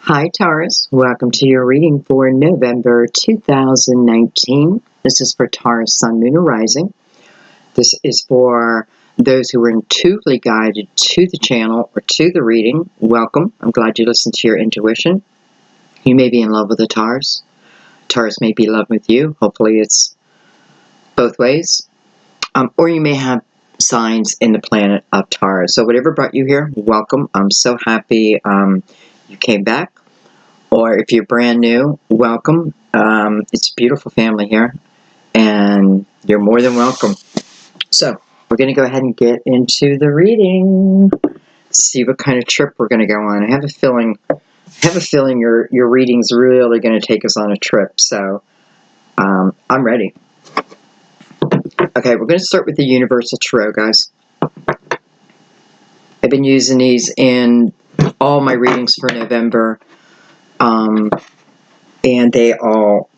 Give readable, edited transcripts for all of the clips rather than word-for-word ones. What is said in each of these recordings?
Hi Taurus, welcome to your reading for November 2019. This is for Taurus Sun, Moon, or Rising. This is for those who are intuitively guided to the channel or to the reading. Welcome. I'm glad you listened to your intuition. You may be in love with a Taurus. Taurus may be in love with you. Hopefully it's both ways. Or you may have signs in the planet of Taurus. So whatever brought you here, welcome. I'm so happy you came back. Or if you're brand new, welcome. It's a beautiful family here, and you're more than welcome. So we're going to go ahead and get into the reading. See what kind of trip we're going to go on. I have a feeling your reading's really going to take us on a trip. So I'm ready. Okay, we're going to start with the Universal Tarot, guys. I've been using these in all my readings for November. And they all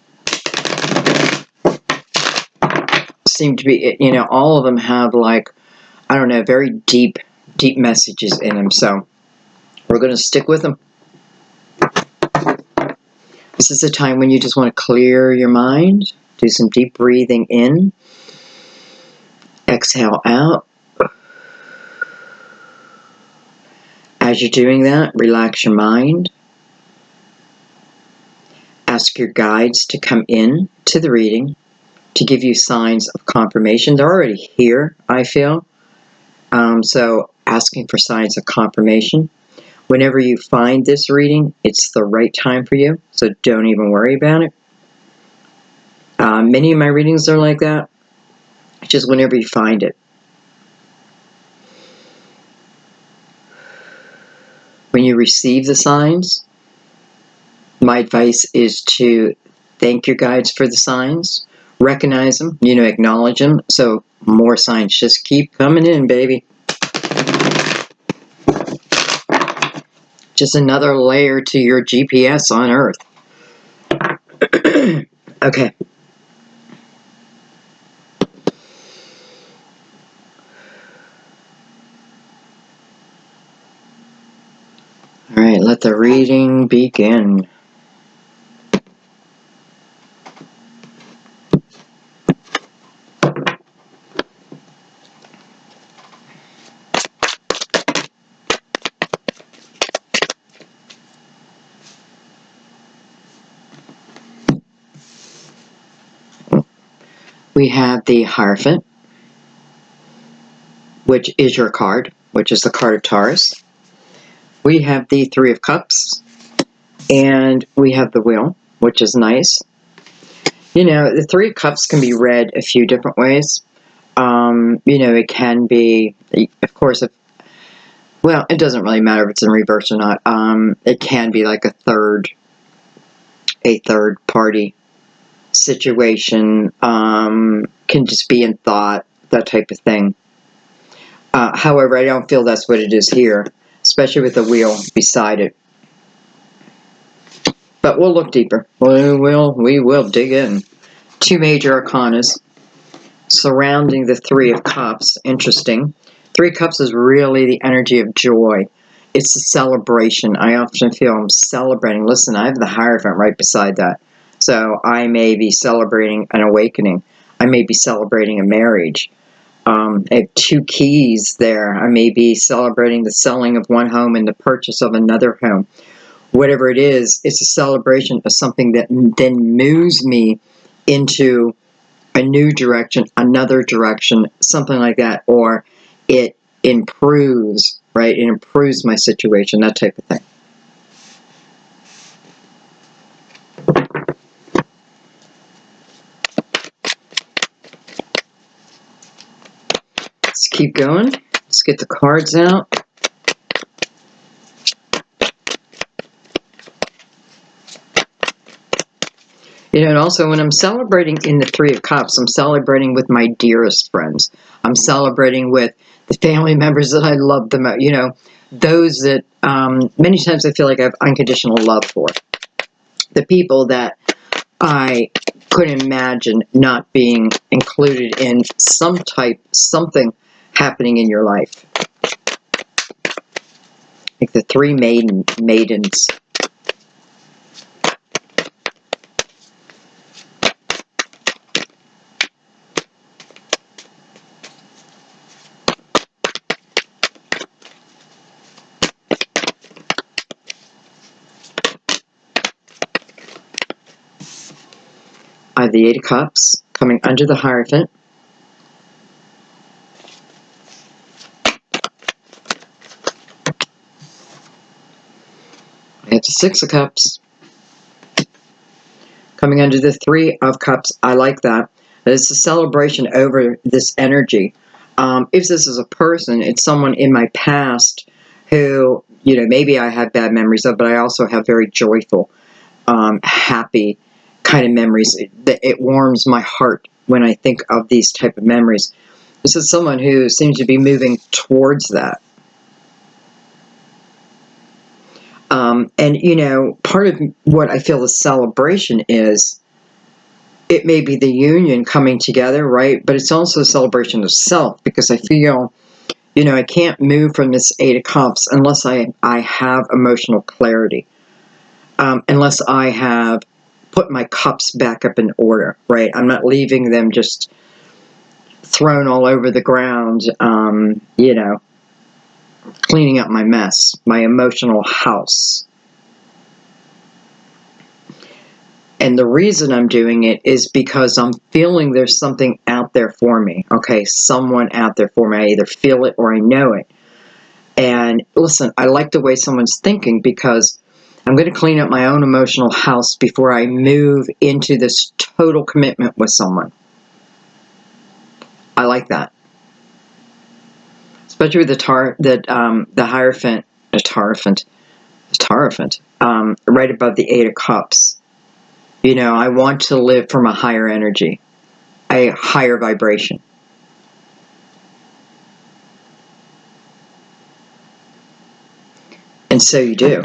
seem to be, all of them have very deep messages in them. So we're going to stick with them. This is a time when you just want to clear your mind, do some deep breathing in, exhale out. As you're doing that, relax your mind. Ask your guides to come in to the reading to give you signs of confirmation. They're already here, I feel. So asking for signs of confirmation. Whenever you find this reading, it's the right time for you. So don't even worry about it. Many of my readings are like that. Just whenever you find it. When you receive the signs, my advice is to thank your guides for the signs, recognize them, acknowledge them. So more signs just keep coming in, baby. Just another layer to your GPS on Earth. Okay. All right, let the reading begin. We have the Hierophant, which is your card, which is the card of Taurus. We have the Three of Cups, and we have the Wheel, which is nice. The Three of Cups can be read a few different ways. It can be, of course, it doesn't really matter if it's in reverse or not. It can be like a third party situation, can just be in thought, that type of thing. However, I don't feel that's what it is here, especially with the Wheel beside it. But we'll look deeper. We will dig in. Two major arcanas surrounding the Three of Cups. Interesting. Three of Cups is really the energy of joy. It's a celebration. I often feel I'm celebrating. Listen, I have the Hierophant right beside that. So I may be celebrating an awakening. I may be celebrating a marriage. I have two keys there. I may be celebrating the selling of one home and the purchase of another home. Whatever it is, it's a celebration of something that then moves me into a new direction, another direction, something like that. Or it improves, right? It improves my situation, that type of thing. Let's keep going. Let's get the cards out. And also when I'm celebrating in the Three of Cups, I'm celebrating with my dearest friends. I'm celebrating with the family members that I love the most. Those that many times I feel like I have unconditional love for. The people that I couldn't imagine not being included in something happening in your life. Like the three maidens. I have the Eight of Cups coming under the Hierophant. I have the Six of Cups coming under the Three of Cups. I like that. It's a celebration over this energy. If this is a person, it's someone in my past who, maybe I have bad memories of, but I also have very joyful, happy kind of memories. It warms my heart when I think of these type of memories. This is someone who seems to be moving towards that. And part of what I feel the celebration is, it may be the union coming together, right? But it's also a celebration of self, because I feel, I can't move from this Eight of Cups unless I have emotional clarity, unless I have put my cups back up in order, right? I'm not leaving them just thrown all over the ground, cleaning up my mess, my emotional house. And the reason I'm doing it is because I'm feeling there's something out there for me. Okay, someone out there for me. I either feel it or I know it. And listen, I like the way someone's thinking, because I'm going to clean up my own emotional house before I move into this total commitment with someone. I like that. Especially with the Hierophant, right above the Eight of Cups. I want to live from a higher energy, a higher vibration. And so you do.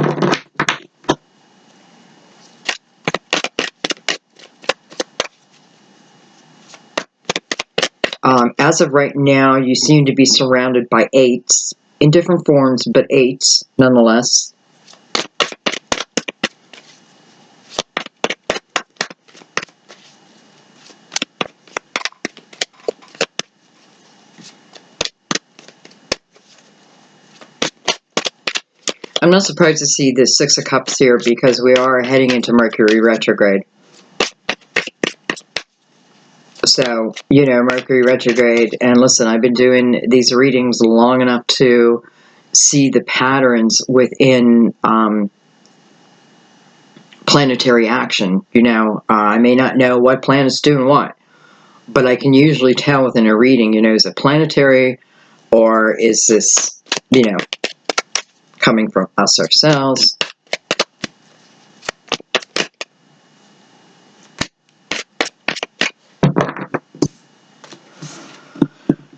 As of right now, you seem to be surrounded by eights in different forms, but eights nonetheless. I'm not surprised to see the Six of Cups here, because we are heading into Mercury retrograde. So, Mercury retrograde, and listen, I've been doing these readings long enough to see the patterns within planetary action. I may not know what planet's doing what, but I can usually tell within a reading, is it planetary, or is this, coming from us ourselves?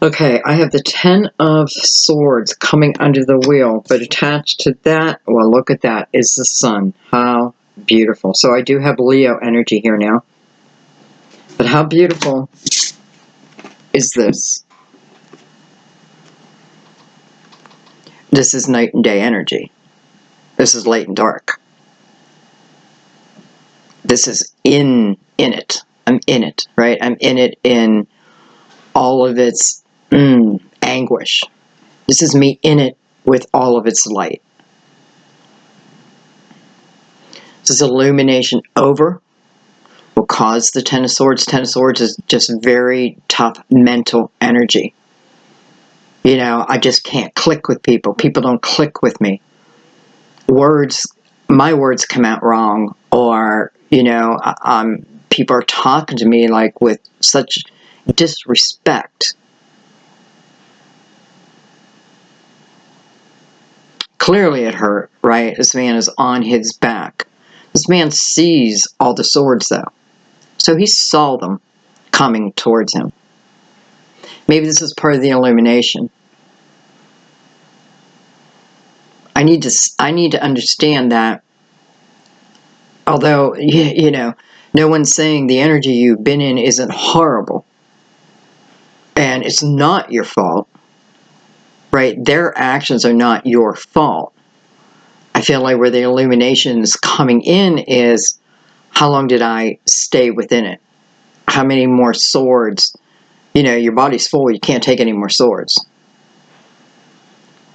Okay, I have the Ten of Swords coming under the wheel, but attached to that, well, look at that, is the Sun. How beautiful. So I do have Leo energy here now. But how beautiful is this? This is night and day energy. This is light and dark. This is in it. I'm in it, right? I'm in it in all of its anguish. This is me in it with all of its light. This is illumination over will cause the Ten of Swords. Ten of Swords is just very tough mental energy. I just can't click with people. People don't click with me. My words come out wrong, or, people are talking to me like with such disrespect. Clearly it hurt, right? This man is on his back. This man sees all the swords, though. So he saw them coming towards him. Maybe this is part of the illumination. I need to understand that, although, no one's saying the energy you've been in isn't horrible. And it's not your fault, right? Their actions are not your fault. I feel like where the illumination is coming in is, how long did I stay within it? How many more swords? Your body's full, you can't take any more swords.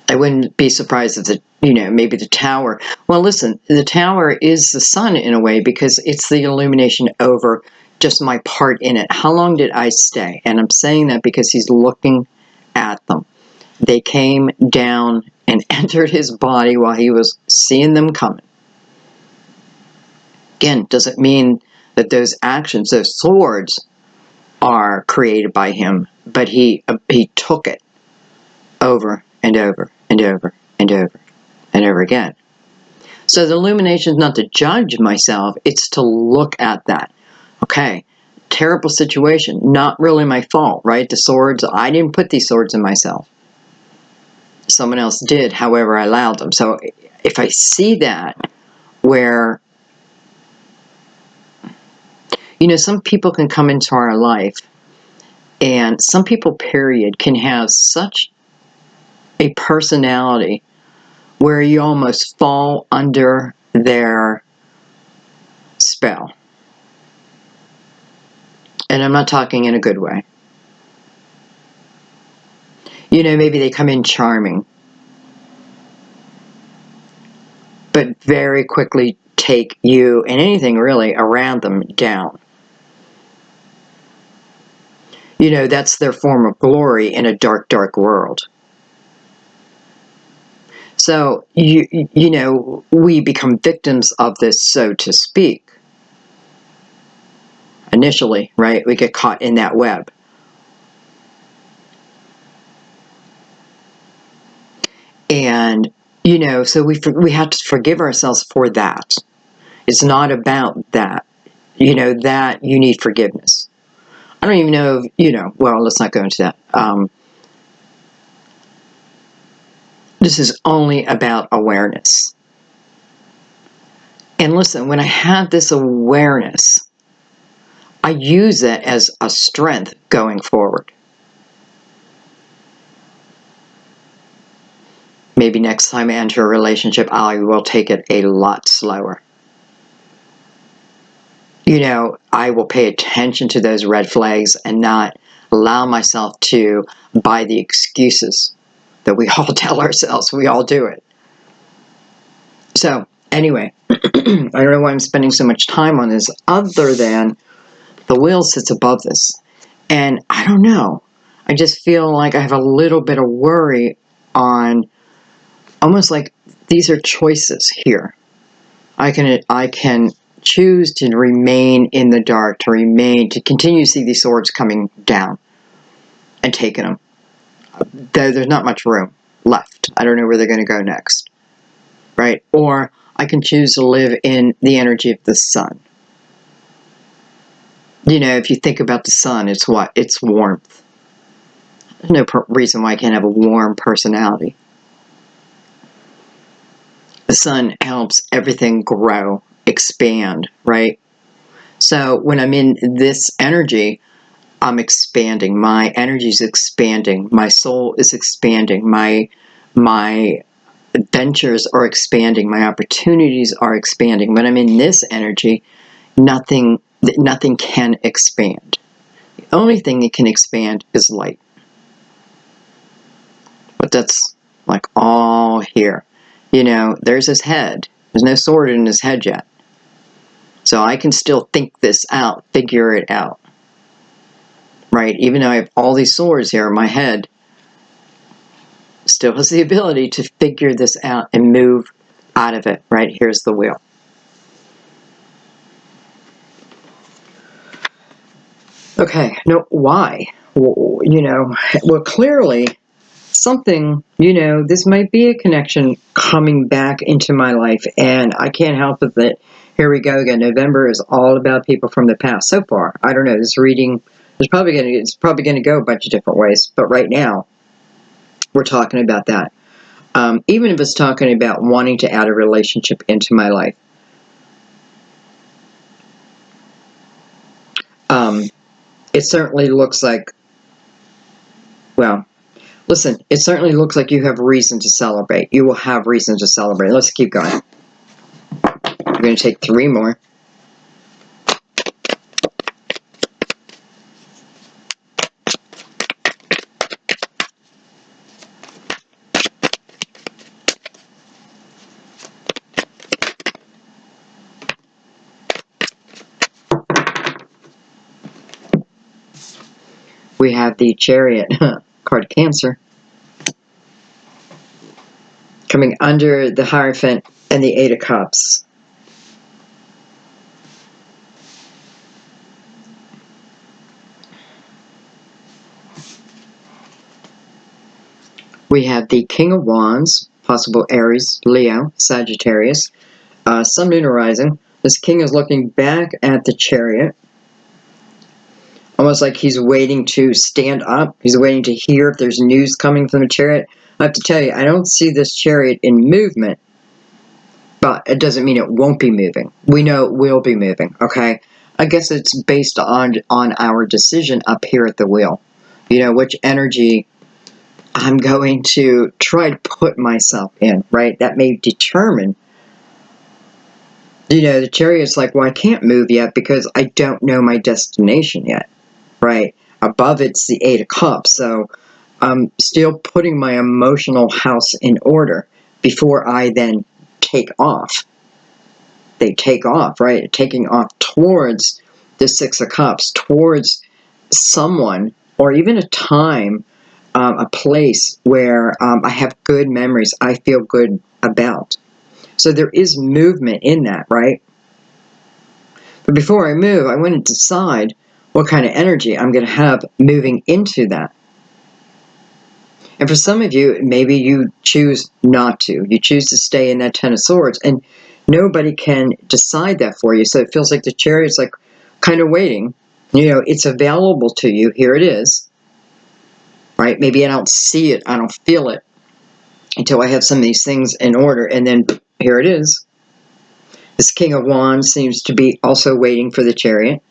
I wouldn't be surprised if maybe the tower. Well, listen, the tower is the sun in a way, because it's the illumination over just my part in it. How long did I stay? And I'm saying that because he's looking at them. They came down and entered his body while he was seeing them coming. Again, doesn't mean that those actions, those swords, are created by him, but he took it over and over and over and over and over again. So the illumination is not to judge myself, it's to look at that. Okay, terrible situation, not really my fault, right? The swords, I didn't put these swords in myself. Someone else did, however I allowed them. So if I see that, where, you know, some people can come into our life, and some people, period, can have such a personality where you almost fall under their spell. And I'm not talking in a good way. You know, maybe they come in charming, but very quickly take you and anything really around them down. You know, that's their form of glory in a dark, dark world. So, you know, we become victims of this, so to speak. Initially, right? We get caught in that web. And, you know, so we have to forgive ourselves for that. It's not about that. You know, that you need forgiveness. I don't even know if, you know, well, let's not go into that. This is only about awareness. And listen, when I have this awareness, I use it as a strength going forward. Maybe next time I enter a relationship, I will take it a lot slower. You know, I will pay attention to those red flags and not allow myself to buy the excuses that we all tell ourselves. We all do it. So, anyway, I don't know why I'm spending so much time on this, other than the wheel sits above this. And I don't know. I just feel like I have a little bit of worry on, almost like these are choices here. I can choose to remain in the dark, to continue to see these swords coming down and taking them. There's not much room left. I don't know where they're going to go next, right? Or I can choose to live in the energy of the sun. You know, if you think about the sun, it's what? It's warmth. There's no reason why I can't have a warm personality. The sun helps everything grow, expand, right? So when I'm in this energy, I'm expanding. My energy is expanding. My soul is expanding. My adventures are expanding. My opportunities are expanding. When I'm in this energy, nothing can expand. The only thing that can expand is light. But that's like all here. You know, there's his head. There's no sword in his head yet. So I can still think this out, figure it out. Right? Even though I have all these swords here, my head still has the ability to figure this out and move out of it. Right? Here's the wheel. Okay, no, why? Well, you know, well, clearly something, you know, this might be a connection coming back into my life, and I can't help it that, here we go again, November is all about people from the past. So far, I don't know, this reading, it's probably going to go a bunch of different ways, but right now, we're talking about that. Even if it's talking about wanting to add a relationship into my life. It certainly looks like, well, listen, it certainly looks like you have reason to celebrate. You will have reason to celebrate. Let's keep going. We're going to take 3 more. have the Chariot card of Cancer coming under the Hierophant and the Eight of Cups. We have the King of Wands, possible Aries, Leo, Sagittarius, Sun, Moon, or Rising. This king is looking back at the Chariot, almost like he's waiting to stand up. He's waiting to hear if there's news coming from the Chariot. I have to tell you, I don't see this Chariot in movement, but it doesn't mean it won't be moving. We know it will be moving, okay? I guess it's based on our decision up here at the wheel. You know, which energy I'm going to try to put myself in, right? That may determine, you know, the Chariot's like, well, I can't move yet because I don't know my destination yet, right? Above it's the Eight of Cups, so I'm still putting my emotional house in order before I then take off. They take off, right? Taking off towards the Six of Cups, towards someone or even a time, a place where I have good memories, I feel good about. So there is movement in that, right? But before I move, I want to decide what kind of energy I'm going to have moving into that. And for some of you, maybe you choose not to. You choose to stay in that Ten of Swords, and nobody can decide that for you. So it feels like the Chariot's like kind of waiting. You know, it's available to you. Here it is. Right? Maybe I don't see it, I don't feel it until I have some of these things in order, and then here it is. This King of Wands seems to be also waiting for the Chariot.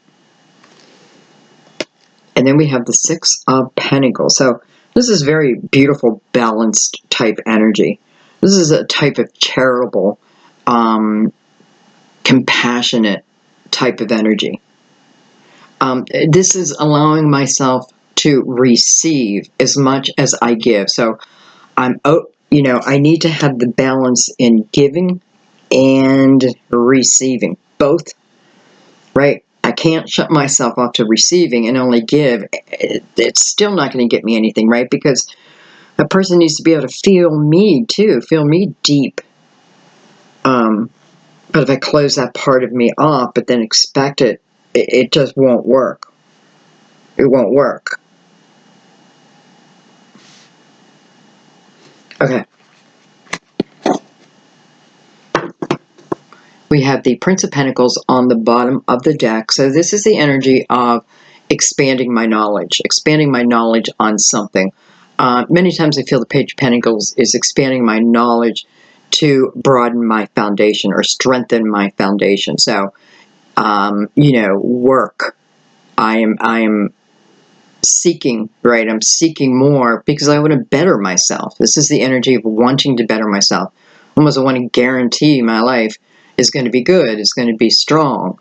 And then we have the Six of Pentacles. So this is very beautiful, balanced type energy. This is a type of charitable, compassionate type of energy. This is allowing myself to receive as much as I give. So you know, I need to have the balance in giving and receiving, both, right? I can't shut myself off to receiving and only give. It's still not going to get me anything, right? Because a person needs to be able to feel me too, feel me deep. But if I close that part of me off, but then expect it just won't work. It won't work. Okay. We have the Prince of Pentacles on the bottom of the deck. So this is the energy of expanding my knowledge on something. Many times I feel the Page of Pentacles is expanding my knowledge to broaden my foundation or strengthen my foundation. So, you know, work. I am seeking, right? I'm seeking more because I want to better myself. This is the energy of wanting to better myself. Almost I want to guarantee my life is going to be good, is going to be strong,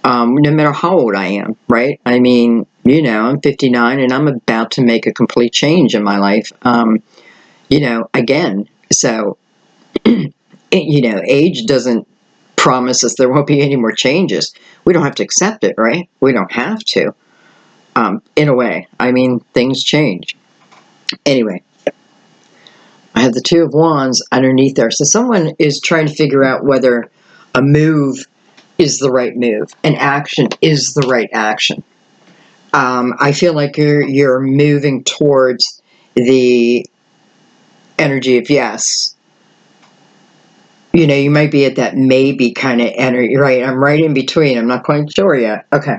no matter how old I am, right? I mean, you know, I'm 59 and I'm about to make a complete change in my life, you know, again. So, you know, age doesn't promise us there won't be any more changes. We don't have to accept it, right? We don't have to, in a way. I mean, things change. Anyway, I have the Two of Wands underneath there. So someone is trying to figure out whether a move is the right move. An action is the right action. I feel like you're moving towards the energy of yes. You know, you might be at that maybe kind of energy, right? I'm right in between. I'm not quite sure yet. Okay.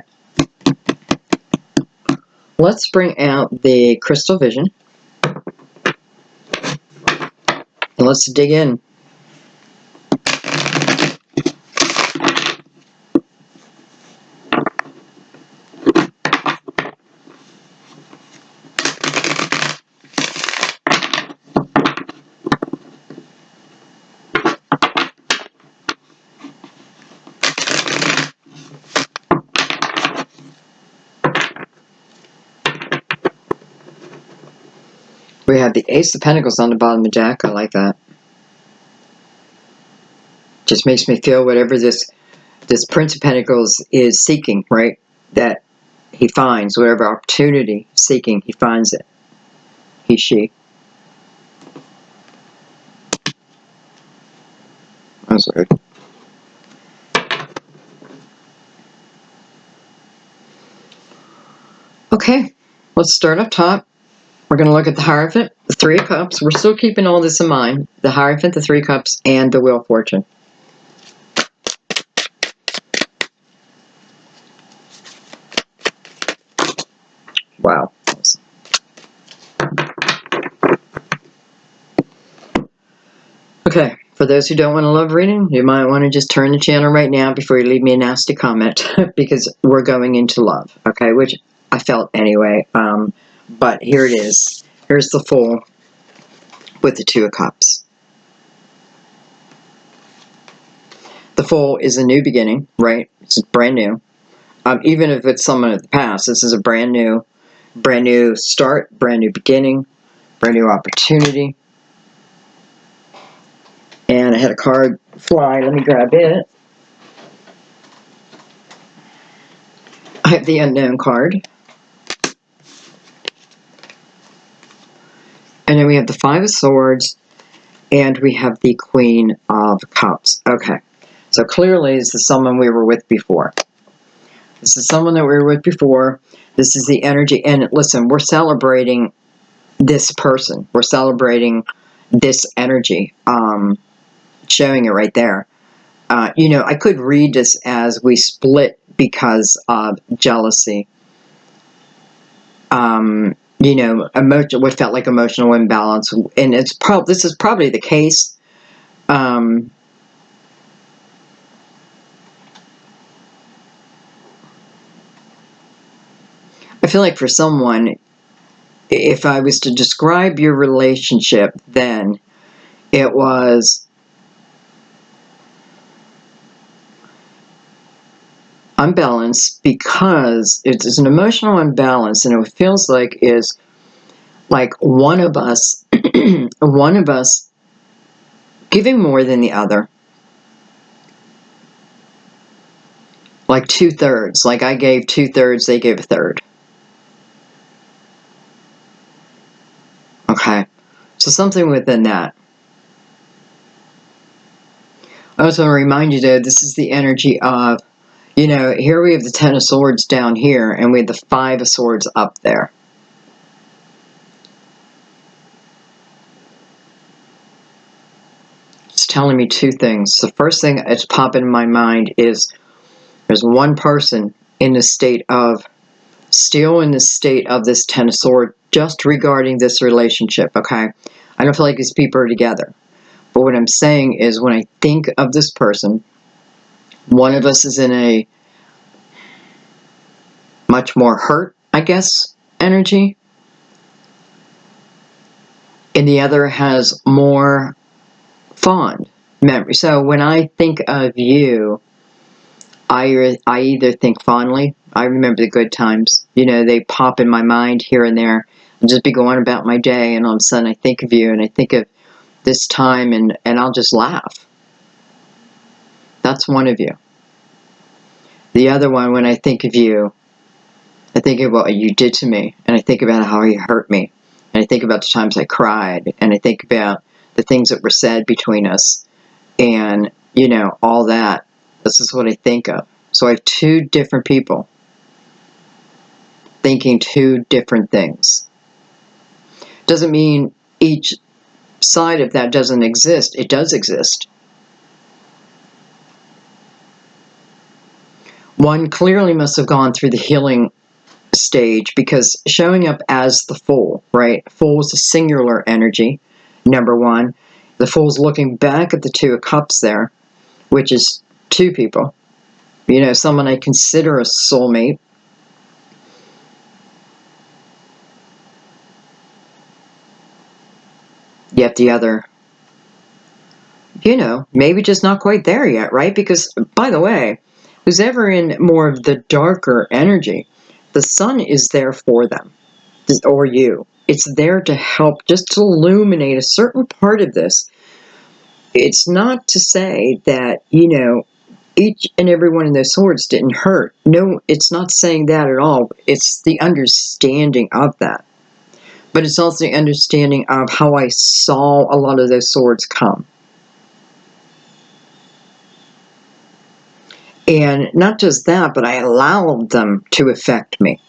Let's bring out the Crystal Vision. And let's dig in. We have the Ace of Pentacles on the bottom of the deck. I like that. Just makes me feel whatever this Prince of Pentacles is seeking, right? That he finds whatever opportunity seeking, he finds it. He, she. I'm sorry. Okay, let's start up top. We're going to look at the Hierophant, the Three of Cups. We're still keeping all this in mind. The Hierophant, the Three of Cups, and the Wheel of Fortune. Wow. Okay, for those who don't want a love reading, you might want to just turn the channel right now before you leave me a nasty comment, because we're going into love, okay, which I felt anyway. But here it is. Here's the Fool with the Two of Cups. The Fool is a new beginning, right? It's brand new. Even if it's someone of the past, this is a brand new start, brand new beginning, brand new opportunity. And I had a card fly. Let me grab it. I have the Unknown card. And then we have the Five of Swords. And we have the Queen of Cups. Okay. So clearly this is someone we were with before. This is someone that we were with before. This is the energy. And listen, we're celebrating this person. We're celebrating this energy. Showing it right there. You know, I could read this as we split because of jealousy. You know, what felt like emotional imbalance, and this is probably the case. I feel like for someone, if I was to describe your relationship, then it was unbalanced, because it's an emotional imbalance, and it feels like is like one of us one of us giving more than the other, like 2/3, like I gave 2/3, they gave 1/3. Okay, so something within that. I also want to remind you, though, this is the energy of, you know, here we have the Ten of Swords down here, and we have the Five of Swords up there. It's telling me two things. The first thing that's popping in my mind is there's one person in the state of, still in the state of this Ten of Swords, just regarding this relationship, okay? I don't feel like these people are together. But what I'm saying is, when I think of this person, one of us is in a much more hurt, I guess, energy, and the other has more fond memory. So when I think of you, I either think fondly. I remember the good times. You know, they pop in my mind here and there. I'll just be going about my day, and all of a sudden I think of you, and I think of this time, and I'll just laugh. That's one of you. The other one, when I think of you, I think of what you did to me, and I think about how you hurt me, and I think about the times I cried, and I think about the things that were said between us, and, you know, all that. This is what I think of. So I have two different people thinking two different things. Doesn't mean each side of that doesn't exist. It does exist. One clearly must have gone through the healing stage, because showing up as the Fool, right? Fool is a singular energy, number one. The Fool's looking back at the Two of Cups there, which is two people. You know, someone I consider a soulmate. Yet the other, you know, maybe just not quite there yet, right? Because, by the way, who's ever in more of the darker energy, the sun is there for them, or you. It's there to help, just to illuminate a certain part of this. It's not to say that, you know, each and every one of those swords didn't hurt. No, it's not saying that at all. It's the understanding of that. But it's also the understanding of how I saw a lot of those swords come. And not just that, but I allowed them to affect me.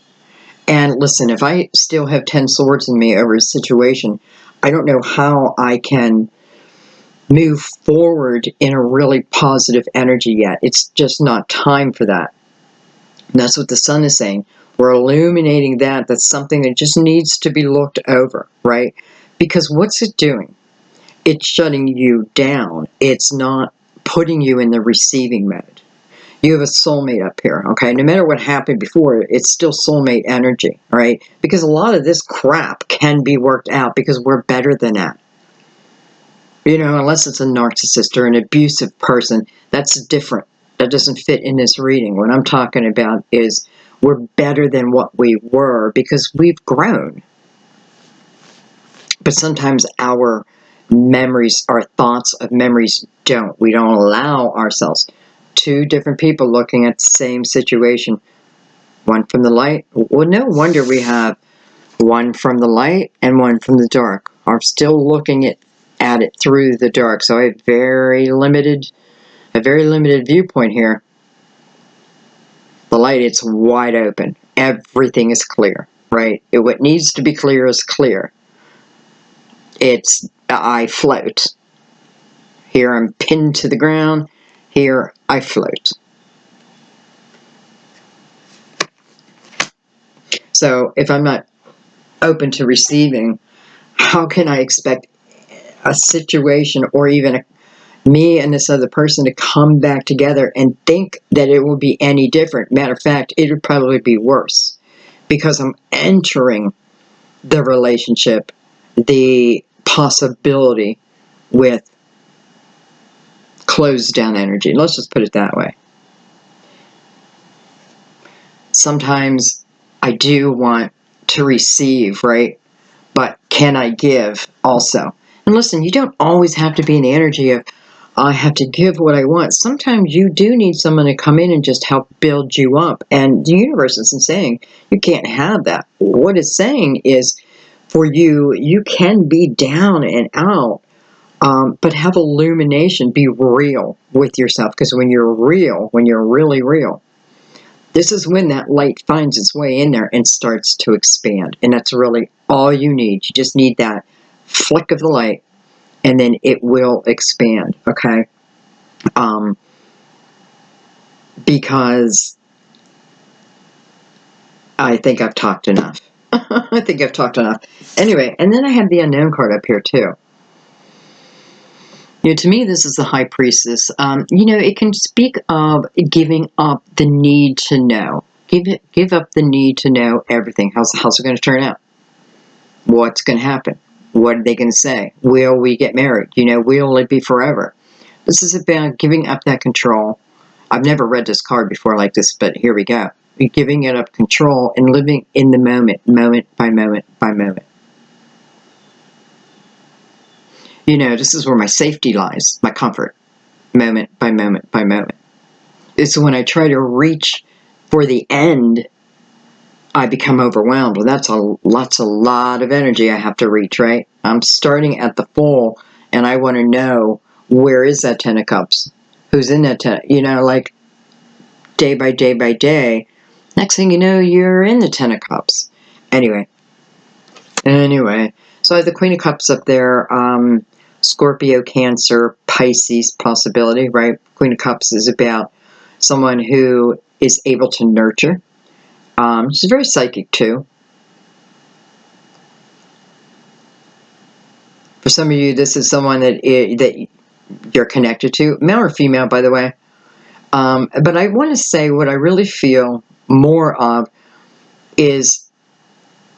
And listen, if I still have 10 swords in me over a situation, I don't know how I can move forward in a really positive energy yet. It's just not time for that. And that's what the sun is saying. We're illuminating that. That's something that just needs to be looked over, right? Because what's it doing? It's shutting you down. It's not putting you in the receiving mode. You have a soulmate up here, okay? No matter what happened before, it's still soulmate energy, right? Because a lot of this crap can be worked out because we're better than that. You know, unless it's a narcissist or an abusive person, that's different. That doesn't fit in this reading. What I'm talking about is we're better than what we were because we've grown. But sometimes our memories, our thoughts of memories don't. We don't allow ourselves. Two different people looking at the same situation. One from the light. Well, no wonder we have one from the light and one from the dark. I'm still looking at it through the dark, so I have a very limited viewpoint here. The light, it's wide open. Everything is clear, right? What needs to be clear is clear. I float. Here I'm pinned to the ground. Here I float. So if I'm not open to receiving, how can I expect a situation or even me and this other person to come back together and think that it will be any different? Matter of fact, it would probably be worse because I'm entering the relationship, the possibility with closed down energy. Let's just put it that way. Sometimes I do want to receive, right? But can I give also? And listen, you don't always have to be in the energy of, I have to give what I want. Sometimes you do need someone to come in and just help build you up. And the universe isn't saying you can't have that. What it's saying is for you, you can be down and out, but have illumination, be real with yourself. Because when you're real, when you're really real, this is when that light finds its way in there and starts to expand. And that's really all you need. You just need that flick of the light, and then it will expand, okay? Because I think I've talked enough. I think I've talked enough. Anyway, and then I have the unknown card up here too. You know, to me, this is the High Priestess. You know, it can speak of giving up the need to know. Give up the need to know everything. How's it going to turn out? What's going to happen? What are they going to say? Will we get married? You know, will it be forever? This is about giving up that control. I've never read this card before like this, but here we go. Giving it up control and living in the moment, moment by moment by moment. You know, this is where my safety lies, my comfort, moment by moment by moment. It's when I try to reach for the end, I become overwhelmed. Well, that's a lot of energy I have to reach, right? I'm starting at the full, and I want to know, where is that 10 of cups? Who's in that 10? You know, like day by day by day. Next thing you know, you're in the 10 of cups. Anyway, so I have the Queen of Cups up there. Scorpio, Cancer, Pisces possibility, right? Queen of Cups is about someone who is able to nurture. She's very psychic too. For some of you, this is someone that you're connected to, male or female, by the way. But I want to say what I really feel more of is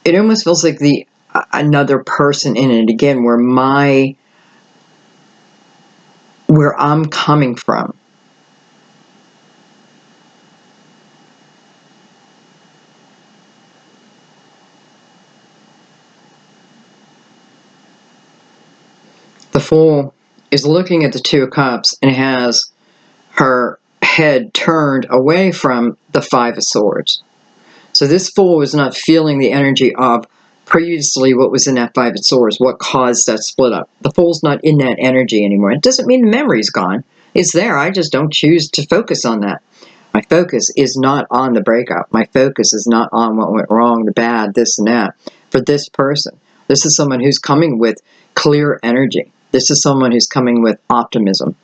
it almost feels like another person in it again, where I'm coming from. The Fool is looking at the Two of Cups and has her head turned away from the Five of Swords. So this Fool was not feeling the energy of previously what was in that Five of Swords, what caused that split up. The Fool's not in that energy anymore. It doesn't mean the memory's gone. It's there. I just don't choose to focus on that. My focus is not on the breakup. My focus is not on what went wrong, the bad, this and that. For this person, this is someone who's coming with clear energy. This is someone who's coming with optimism.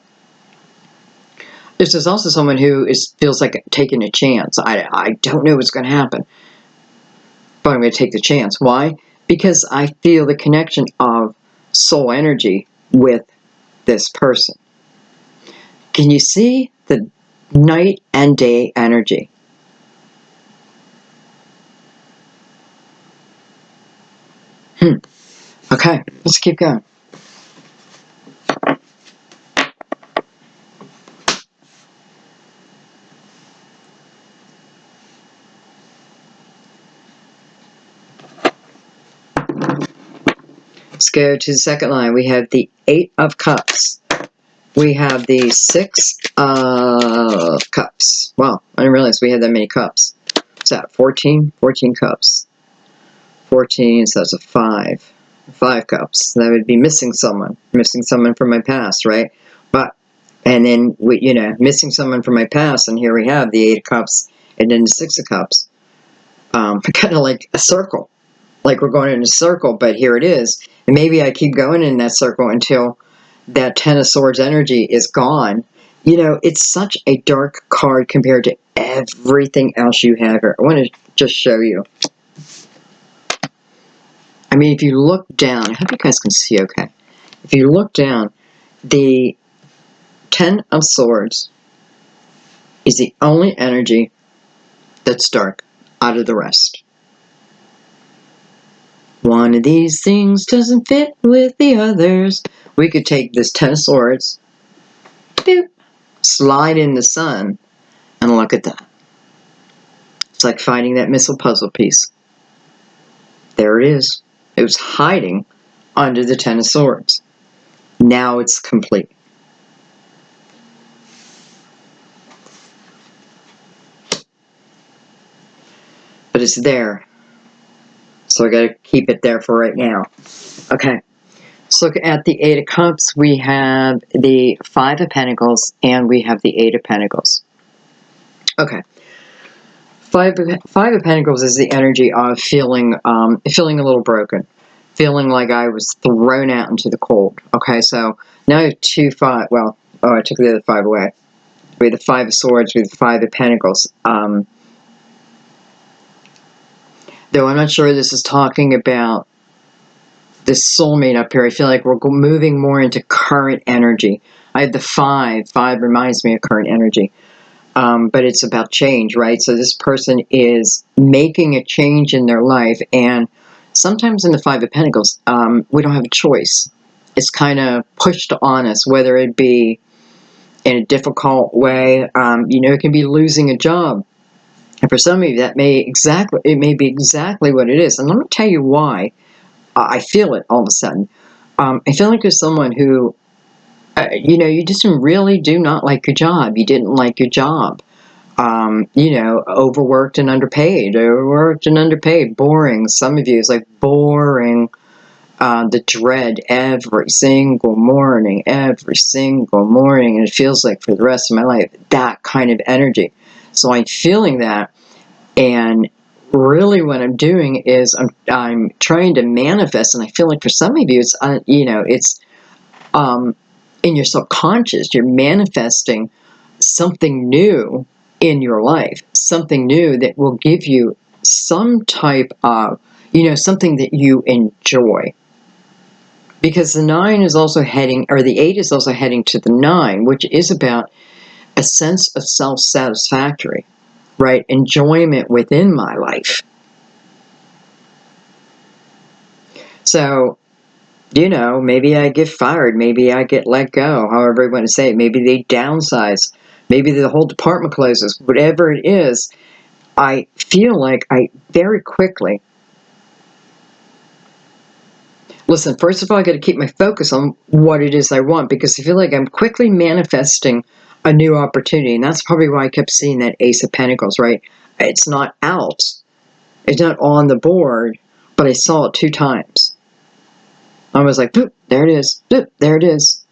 This is also someone who feels like taking a chance. I don't know what's going to happen, but I'm going to take the chance. Why? Because I feel the connection of soul energy with this person. Can you see the night and day energy? Okay, let's keep going. Let's go to the second line. We have the Eight of Cups. We have the Six of Cups. Wow, I didn't realize we had that many cups. What's that? 14? 14 cups. 14, so that's a 5. 5 cups. That would be missing someone from my past, right? But, and then, missing someone from my past, and here we have the 8 of Cups, and then the 6 of Cups. Kind of like a circle. Like we're going in a circle, but here it is. And maybe I keep going in that circle until that Ten of Swords energy is gone. It's such a dark card compared to everything else you have here. I want to just show you. I mean, if you look down, I hope you guys can see okay. If you look down, the Ten of Swords is the only energy that's dark out of the rest. One of these things doesn't fit with the others. We could take this Ten of Swords, boop, slide in the sun, and look at that. It's like finding that missile puzzle piece. There it is. It was hiding under the Ten of Swords. Now it's complete. But it's there. So I got to keep it there for right now. Okay. Let's look at the Eight of Cups. We have the Five of Pentacles and we have the Eight of Pentacles. Okay. Five of Pentacles is the energy of feeling a little broken. Feeling like I was thrown out into the cold. Okay, so now I have 2 5. Well, I took the other 5 away. We have the Five of Swords, we have the Five of Pentacles. Though I'm not sure this is talking about this soulmate up here. I feel like we're moving more into current energy. I have the 5. 5 reminds me of current energy. But it's about change, right? So this person is making a change in their life, and sometimes in the Five of Pentacles, we don't have a choice. It's kind of pushed on us, whether it be in a difficult way. It can be losing a job. And for some of you, it may be exactly what it is. And let me tell you why I feel it all of a sudden. I feel like there's someone who, you just really do not like your job. You didn't like your job. Overworked and underpaid. Boring. Some of you, it's like boring. The dread every single morning. And it feels like for the rest of my life, that kind of energy. So I'm feeling that, and really what I'm doing is I'm trying to manifest, and I feel like for some of you, it's in your subconscious, you're manifesting something new in your life, something new that will give you some type of, something that you enjoy. Because the 9 is also heading, or the 8 is also heading to the 9, which is about a sense of self-satisfactory, right? Enjoyment within my life. So, maybe I get fired, maybe I get let go, however you want to say it. Maybe they downsize, maybe the whole department closes, whatever it is. I feel like I very quickly, listen, first of all, I got to keep my focus on what it is I want, because I feel like I'm quickly manifesting a new opportunity. And that's probably why I kept seeing that Ace of Pentacles, right? It's not out. It's not on the board, but I saw it 2 times. I was like, boop, there it is. Boop, there it is.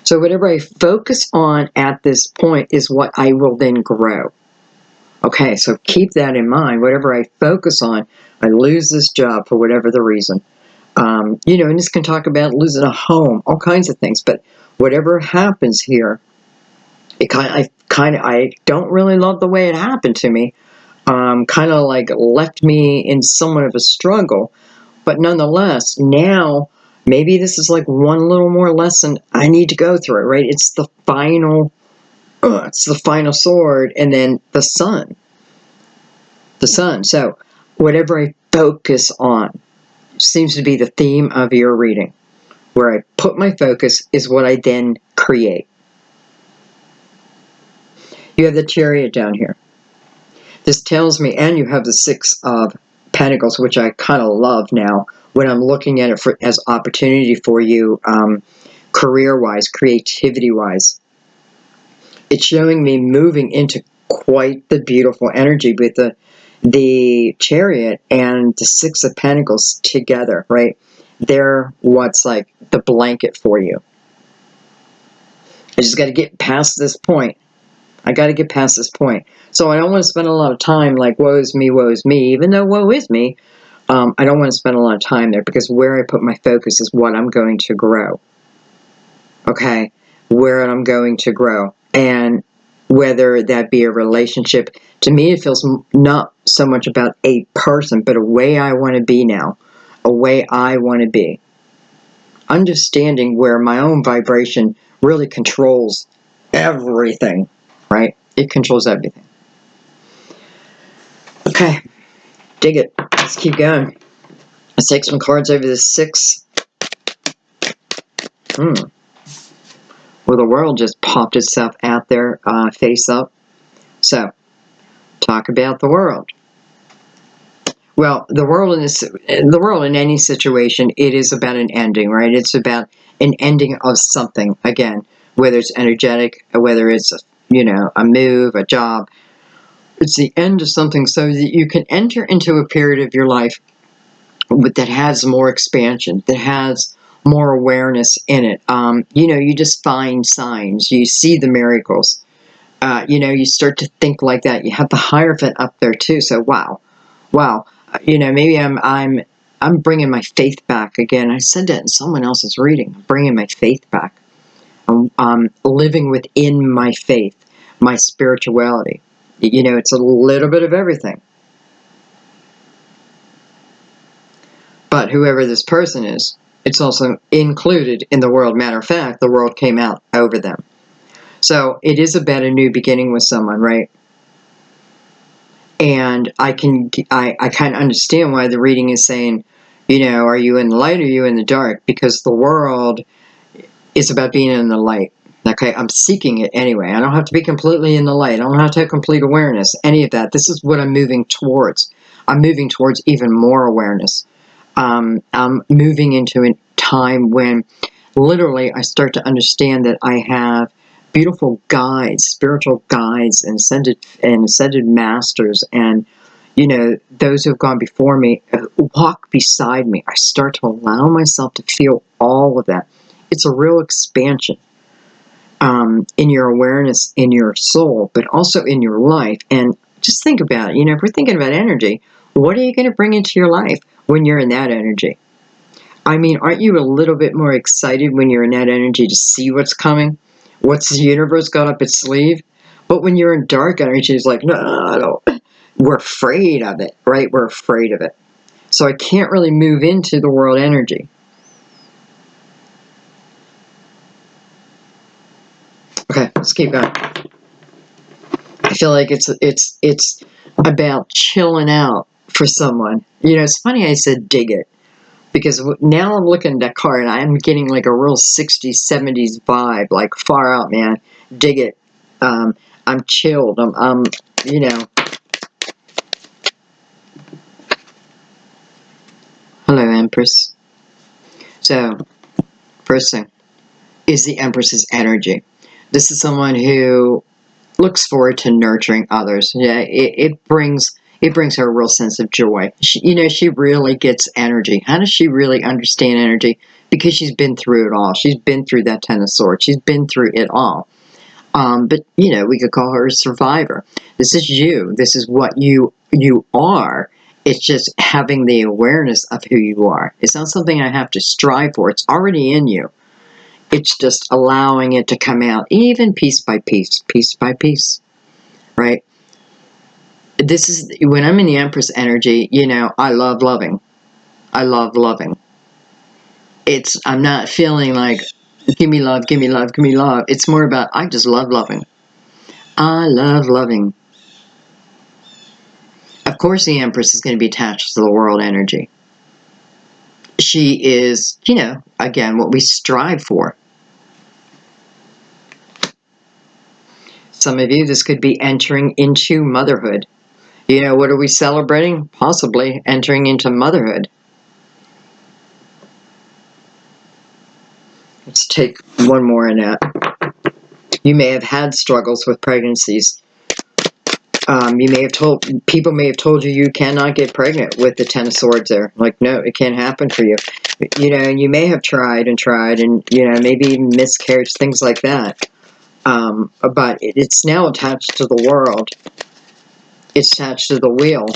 So whatever I focus on at this point is what I will then grow. Okay, so keep that in mind. Whatever I focus on, I lose this job for whatever the reason. You know, and this can talk about losing a home, all kinds of things. But whatever happens here, I don't really love the way it happened to me. Kind of like left me in somewhat of a struggle. But nonetheless, now maybe this is like one little more lesson I need to go through, right? It's the final sword, and then the sun. The sun. So whatever I focus on seems to be the theme of your reading. Where I put my focus is what I then create. You have the Chariot down here. This tells me, and you have the 6 of Pentacles, which I kind of love now when I'm looking at it as opportunity for you, career-wise, creativity-wise. It's showing me moving into quite the beautiful energy with the Chariot and the 6 of Pentacles together, right? They're what's like the blanket for you. I just got to get past this point. I got to get past this point. So I don't want to spend a lot of time like, woe is me, even though woe is me. I don't want to spend a lot of time there, because where I put my focus is what I'm going to grow. Okay? Where I'm going to grow. And whether that be a relationship, to me it feels not so much about a person, but a way I want to be now. A way I want to be. Understanding where my own vibration really controls everything. Right? It controls everything. Okay. Dig it. Let's keep going. Let's take some cards over the 6. Well, the world just popped itself out there, face up. So, talk about the world. Well, the world in any situation, it is about an ending, right? It's about an ending of something. Again, whether it's energetic, whether it's a move, a job, it's the end of something, so that you can enter into a period of your life that has more expansion, that has more awareness in it. You just find signs, you see the miracles. You start to think like that. You have the Hierophant up there too. So wow. Maybe I'm bringing my faith back again. I said that in someone else's reading. I'm bringing my faith back. I'm living within my faith, my spirituality. It's a little bit of everything. But whoever this person is, it's also included in the world. Matter of fact, the world came out over them. So it is about a new beginning with someone, right? And I kind of understand why the reading is saying, are you in the light or are you in the dark? Because the world is about being in the light. Okay, I'm seeking it anyway. I don't have to be completely in the light. I don't have to have complete awareness, any of that. This is what I'm moving towards. I'm moving towards even more awareness. I'm moving into a time when literally I start to understand that I have beautiful guides, spiritual guides, and ascended masters, and those who have gone before me walk beside me. I start to allow myself to feel all of that. It's a real expansion in your awareness, in your soul, but also in your life. And just think about it. If we're thinking about energy, what are you going to bring into your life when you're in that energy? I mean, aren't you a little bit more excited when you're in that energy to see what's coming? What's the universe got up its sleeve? But when you're in dark energy, it's like, no. We're afraid of it, right? We're afraid of it. So I can't really move into the world energy. Okay, let's keep going. I feel like it's about chilling out for someone. It's funny I said dig it, because now I'm looking at that card and I'm getting like a real 60s, 70s vibe, like far out, man. Dig it. I'm chilled. I'm Hello, Empress. So, first thing is the Empress's energy. This is someone who looks forward to nurturing others. Yeah, it brings her a real sense of joy. She really gets energy. How does she really understand energy? Because she's been through it all. She's been through that Ten of Swords. She's been through it all. But we could call her a survivor. This is you. This is what you are. It's just having the awareness of who you are. It's not something I have to strive for. It's already in you. It's just allowing it to come out, even piece by piece, right? This is when I'm in the Empress energy. I love loving. I love loving. I'm not feeling like, give me love, give me love, give me love. It's more about, I just love loving. I love loving. Of course, the Empress is going to be attached to the world energy. She is, again, what we strive for. Some of you, this could be entering into motherhood. What are we celebrating? Possibly entering into motherhood. Let's take one more in that. You may have had struggles with pregnancies. People may have told you cannot get pregnant with the Ten of Swords there. Like, no, it can't happen for you. And you may have tried and maybe even miscarriage, things like that. But it's now attached to the world. It's attached to the wheel.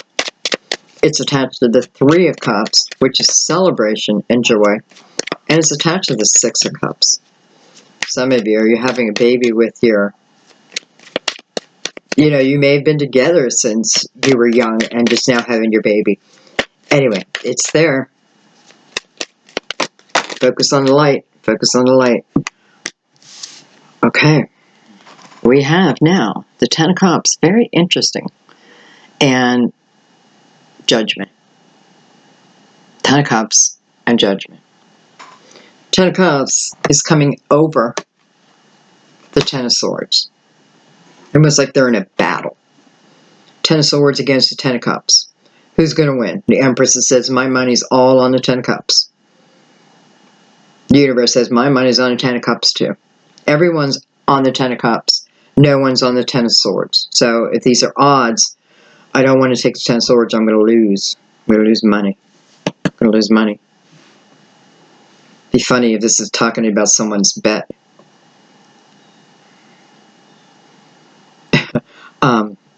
It's attached to the Three of Cups, which is celebration and joy. And it's attached to the Six of Cups. Some of you, are you having a baby with your... you may have been together since you were young and just now having your baby. Anyway, it's there. Focus on the light. Focus on the light. Okay. We have now the Ten of Cups. Very interesting. And Judgment. Ten of Cups and Judgment. Ten of Cups is coming over the Ten of Swords. Almost like they're in a battle. Ten of Swords against the Ten of Cups. Who's going to win? The Empress says, my money's all on the Ten of Cups. The universe says, my money's on the Ten of Cups too. Everyone's on the Ten of Cups. No one's on the Ten of Swords. So if these are odds, I don't want to take the Ten of Swords. I'm going to lose. I'm going to lose money. I'm going to lose money. It'd be funny if this is talking about someone's bet.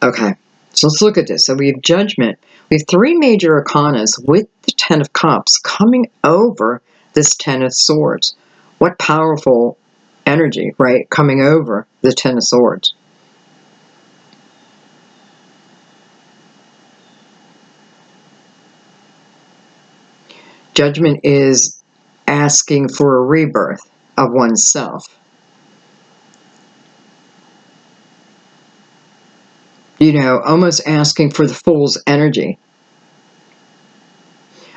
Okay, so let's look at this. So we have Judgment. We have three major arcanas with the Ten of Cups coming over this Ten of Swords. What powerful energy, right? Coming over the Ten of Swords. Judgment is asking for a rebirth of oneself. Almost asking for the Fool's energy.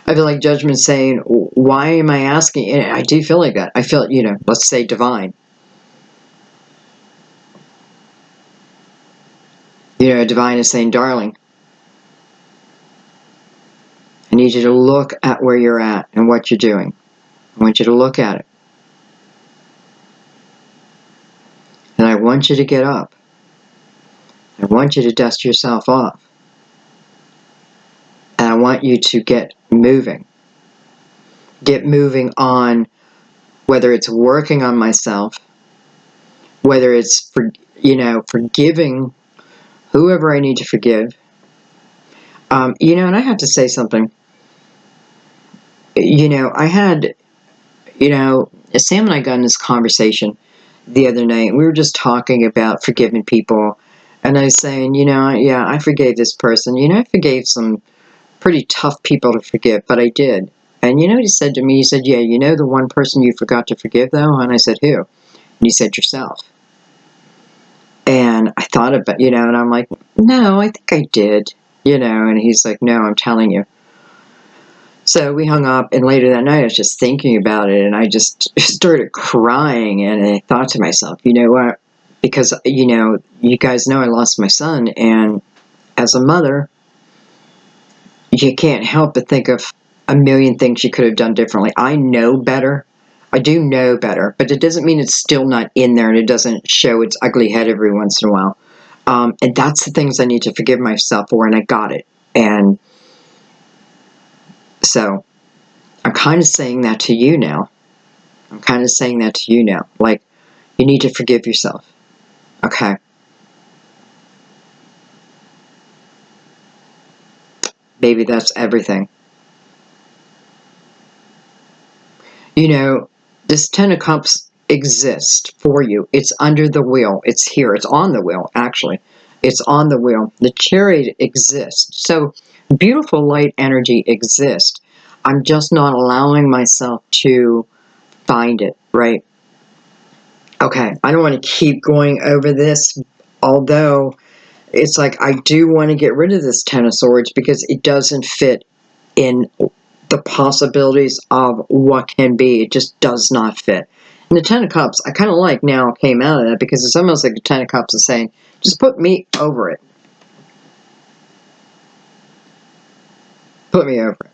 I feel like Judgment saying, why am I asking? And I do feel like that. I feel, let's say divine. Divine is saying, darling, I need you to look at where you're at and what you're doing. I want you to look at it. And I want you to get up. I want you to dust yourself off. And I want you to get moving. Get moving on, whether it's working on myself, whether it's forgiving whoever I need to forgive. And I have to say something. I had, Sam and I got in this conversation the other night. We were just talking about forgiving people. And I was saying, yeah, I forgave this person. I forgave some pretty tough people to forgive, but I did. And what he said to me? He said, yeah, the one person you forgot to forgive, though? And I said, who? And he said, yourself. And I thought about, and I'm like, no, I think I did, and he's like, no, I'm telling you. So we hung up, and later that night I was just thinking about it, and I just started crying, and I thought to myself, you know what? Because, you guys know I lost my son, and as a mother, you can't help but think of a million things you could have done differently. I know better. I do know better, but it doesn't mean it's still not in there and it doesn't show its ugly head every once in a while. And that's the things I need to forgive myself for, and I got it. And so I'm kind of saying that to you now. I'm kind of saying that to you now. Like, you need to forgive yourself. Okay? Baby, that's everything. You know, this Ten of Cups exists for you. It's under the wheel. It's here. It's on the wheel, actually. It's on the wheel. The Chariot exists. So, beautiful light energy exists. I'm just not allowing myself to find it, right? Okay, I don't want to keep going over this, although it's like I do want to get rid of this Ten of Swords because it doesn't fit in the possibilities of what can be. It just does not fit. And the Ten of Cups, I kind of like now came out of that because it's almost like the Ten of Cups is saying, just put me over it. Put me over it.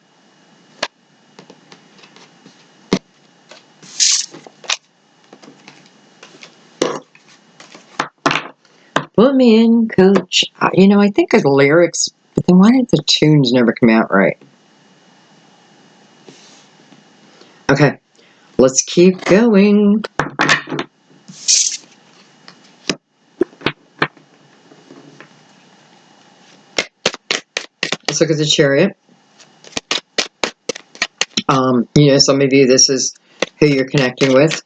Put me in, coach. You know, I think of the lyrics, but then why did the tunes never come out right? Okay, let's keep going. Let's look at the Chariot. You know, some of you, this is who you're connecting with,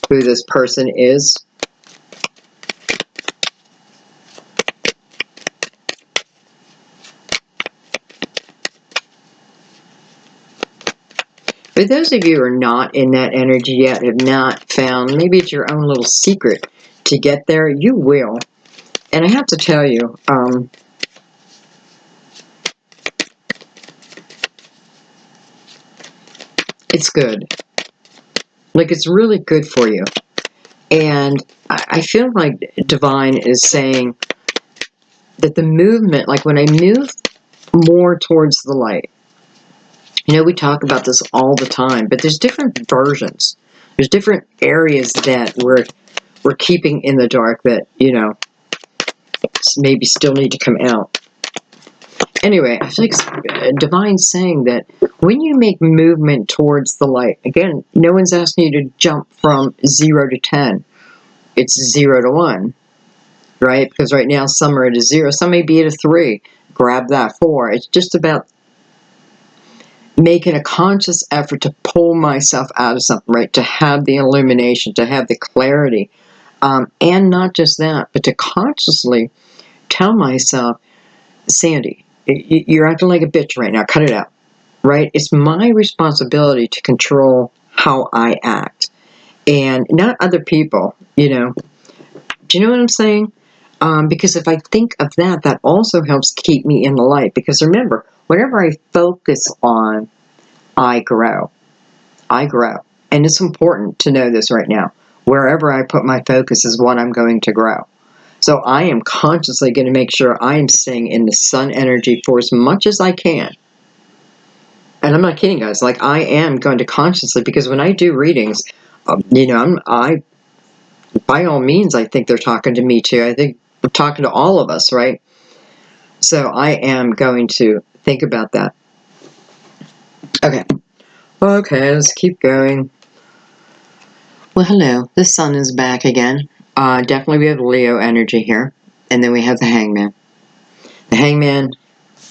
who this person is. But those of you who are not in that energy yet, have not found, maybe it's your own little secret to get there, you will. And I have to tell you, it's good. Like, it's really good for you. And I feel like Divine is saying that the movement, like when I move more towards the light, you know, we talk about this all the time, but there's different versions. There's different areas that we're keeping in the dark that, you know, maybe still need to come out. Anyway, I feel like Divine's saying that when you make movement towards the light, again, no one's asking you to jump from 0 to 10. It's 0 to 1, right? Because right now some are at a 0, some may be at a 3. Grab that 4. It's just about making a conscious effort to pull myself out of something, right? To have the illumination, to have the clarity. And not just that, but to consciously tell myself, Sandy, you're acting like a bitch right now. Cut it out, right? It's my responsibility to control how I act and not other people, you know. Do you know what I'm saying? Because if I think of that, that also helps keep me in the light. Because remember, whatever I focus on, I grow. I grow. And it's important to know this right now. Wherever I put my focus is what I'm going to grow. So I am consciously going to make sure I am staying in the sun energy for as much as I can. And I'm not kidding, guys. Like, I am going to consciously, because when I do readings, you know, by all means, I think they're talking to me too. I think they're talking to all of us, right? So I am going to think about that. Okay. Okay, let's keep going. Well, hello. The sun is back again. Definitely we have Leo energy here. And then we have the Hangman. The Hangman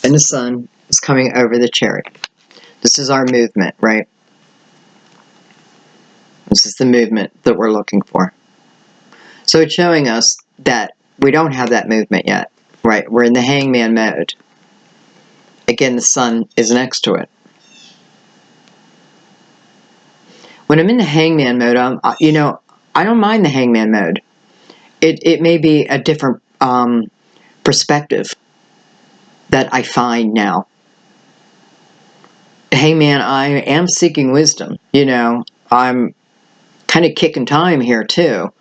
and the sun is coming over the Chariot. This is our movement, right? This is the movement that we're looking for. So it's showing us that we don't have that movement yet, right? We're in the Hangman mode. Again, the sun is next to it. When I'm in the Hangman mode, you know, I don't mind the Hangman mode. It may be a different perspective that I find now. Hangman, I am seeking wisdom. You know, I'm kind of kicking time here too,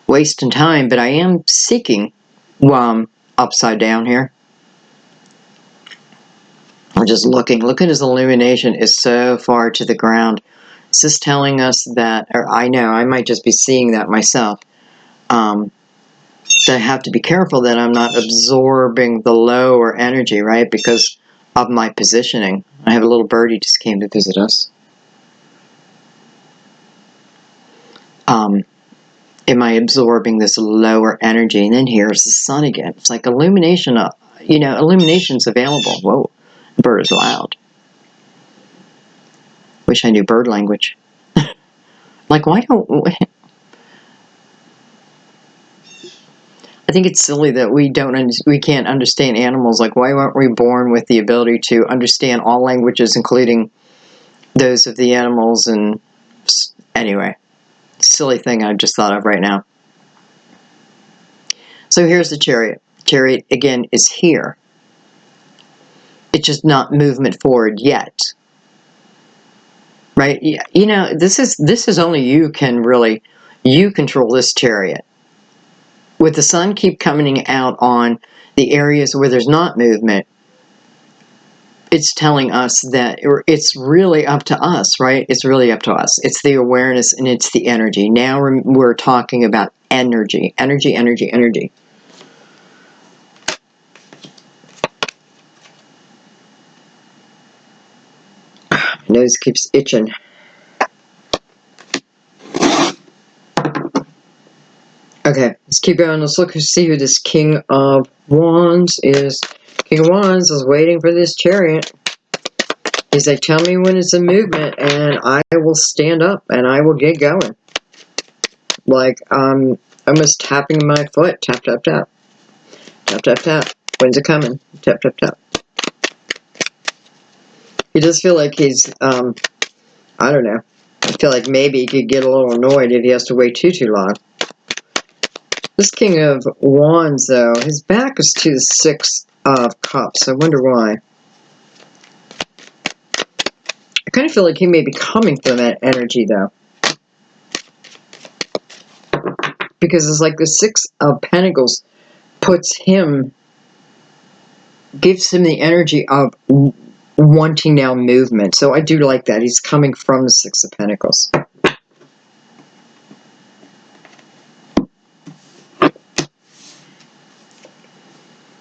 wasting time, but I am seeking while I'm upside down here. I'm just looking. Look at his illumination is so far to the ground. Is this telling us that, or I know, I might just be seeing that myself, that I have to be careful that I'm not absorbing the lower energy, right? Because of my positioning. I have a little birdie just came to visit us. Am I absorbing this lower energy? And then here's the sun again. It's like illumination, illumination's available. Whoa, the bird is loud. Wish I knew bird language. Like, why don't... I think it's silly that we can't understand animals. Like, why weren't we born with the ability to understand all languages, including those of the animals? And anyway, silly thing I just thought of right now. So here's the Chariot. Chariot, again, is here. It's just not movement forward yet. Right? You know, this is only you control this Chariot. With the sun keep coming out on the areas where there's not movement, it's telling us that it's really up to us, right? It's really up to us. It's the awareness and it's the energy. Now we're talking about energy. Energy, energy, energy. My nose keeps itching. Okay, let's keep going. Let's look and see who this King of Wands is. King of Wands is waiting for this Chariot. He's like, tell me when it's a movement, and I will stand up, and I will get going. Like, almost tapping my foot. Tap, tap, tap. Tap, tap, tap. When's it coming? Tap, tap, tap. He does feel like he's, I don't know. I feel like maybe he could get a little annoyed if he has to wait too long. This King of Wands, though, his back is to the Six of Cups. I wonder why. I kind of feel like he may be coming from that energy, though. Because it's like the Six of Pentacles gives him the energy of wanting now movement. So I do like that. He's coming from the Six of Pentacles.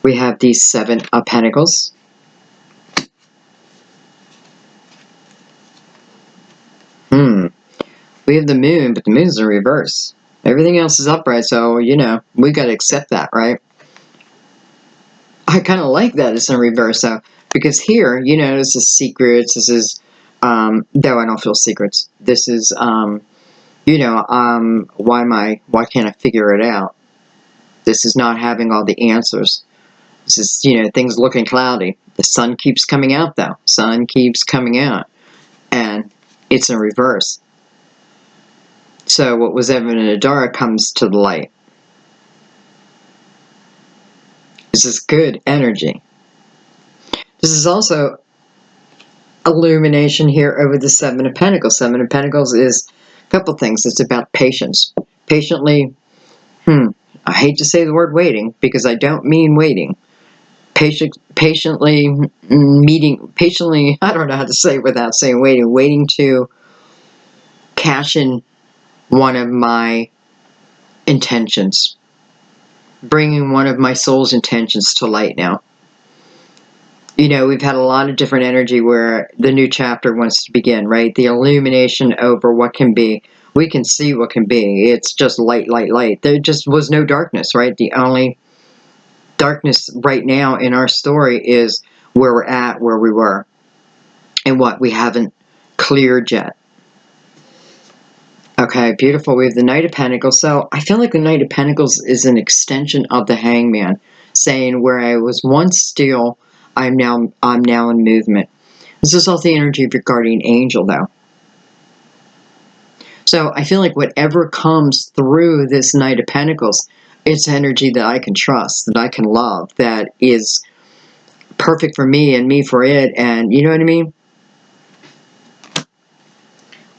We have the Seven of Pentacles. We have the Moon, but the Moon's in reverse. Everything else is upright, so, you know, we got to accept that, right? I kind of like that it's in reverse, though, because here, you know, this is secrets. This is, though I don't feel secrets. This is, you know, why can't I figure it out? This is not having all the answers. This is, you know, things looking cloudy. The sun keeps coming out, though. Sun keeps coming out, and it's in reverse. So what was evident in the dark comes to the light. This is good energy. This is also illumination here over the Seven of Pentacles. Seven of Pentacles is a couple things. It's about patience. Patiently, I hate to say the word waiting because I don't mean waiting. Patiently, I don't know how to say it without saying waiting. Waiting to cash in one of my intentions. Bringing one of my soul's intentions to light now. You know, we've had a lot of different energy where the new chapter wants to begin, right? The illumination over what can be. We can see what can be. It's just light, light, light. There just was no darkness, right? The only darkness right now in our story is where we're at, where we were, and what we haven't cleared yet. Okay, beautiful. We have the Knight of Pentacles. So I feel like the Knight of Pentacles is an extension of the Hangman, saying where I was once still, I'm now in movement. This is also the energy of your guardian angel, though. So I feel like whatever comes through this Knight of Pentacles, it's energy that I can trust, that I can love, that is perfect for me and me for it, and you know what I mean?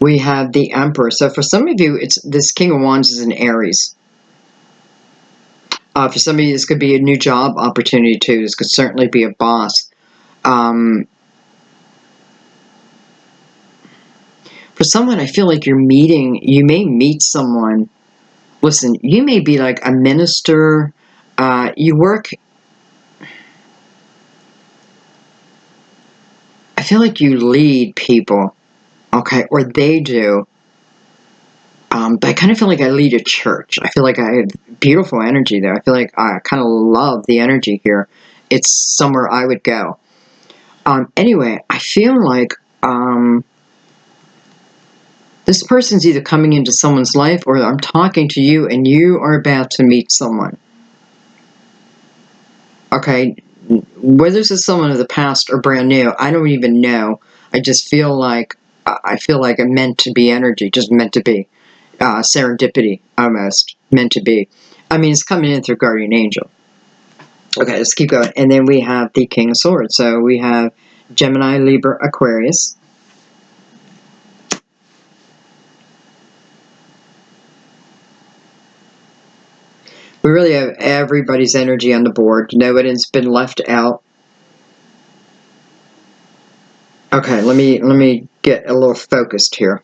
We have the Emperor. So for some of you, it's this King of Wands is in Aries. For somebody, this could be a new job opportunity too. This could certainly be a boss. For someone, I feel like you may meet someone. Listen, you may be like a minister. You work. I feel like you lead people, okay, or they do. But I kind of feel like I lead a church. I feel like I have beautiful energy there. I feel like I kind of love the energy here. It's somewhere I would go. Anyway, I feel like this person's either coming into someone's life or I'm talking to you and you are about to meet someone. Okay, whether this is someone of the past or brand new, I don't even know. I just feel like a meant to be energy, just meant to be. Serendipity, almost meant to be. I mean, it's coming in through guardian angel. Okay, let's keep going. And then we have the King of Swords. So we have Gemini, Libra, Aquarius. We really have everybody's energy on the board. Nobody's been left out. Okay, let me get a little focused here.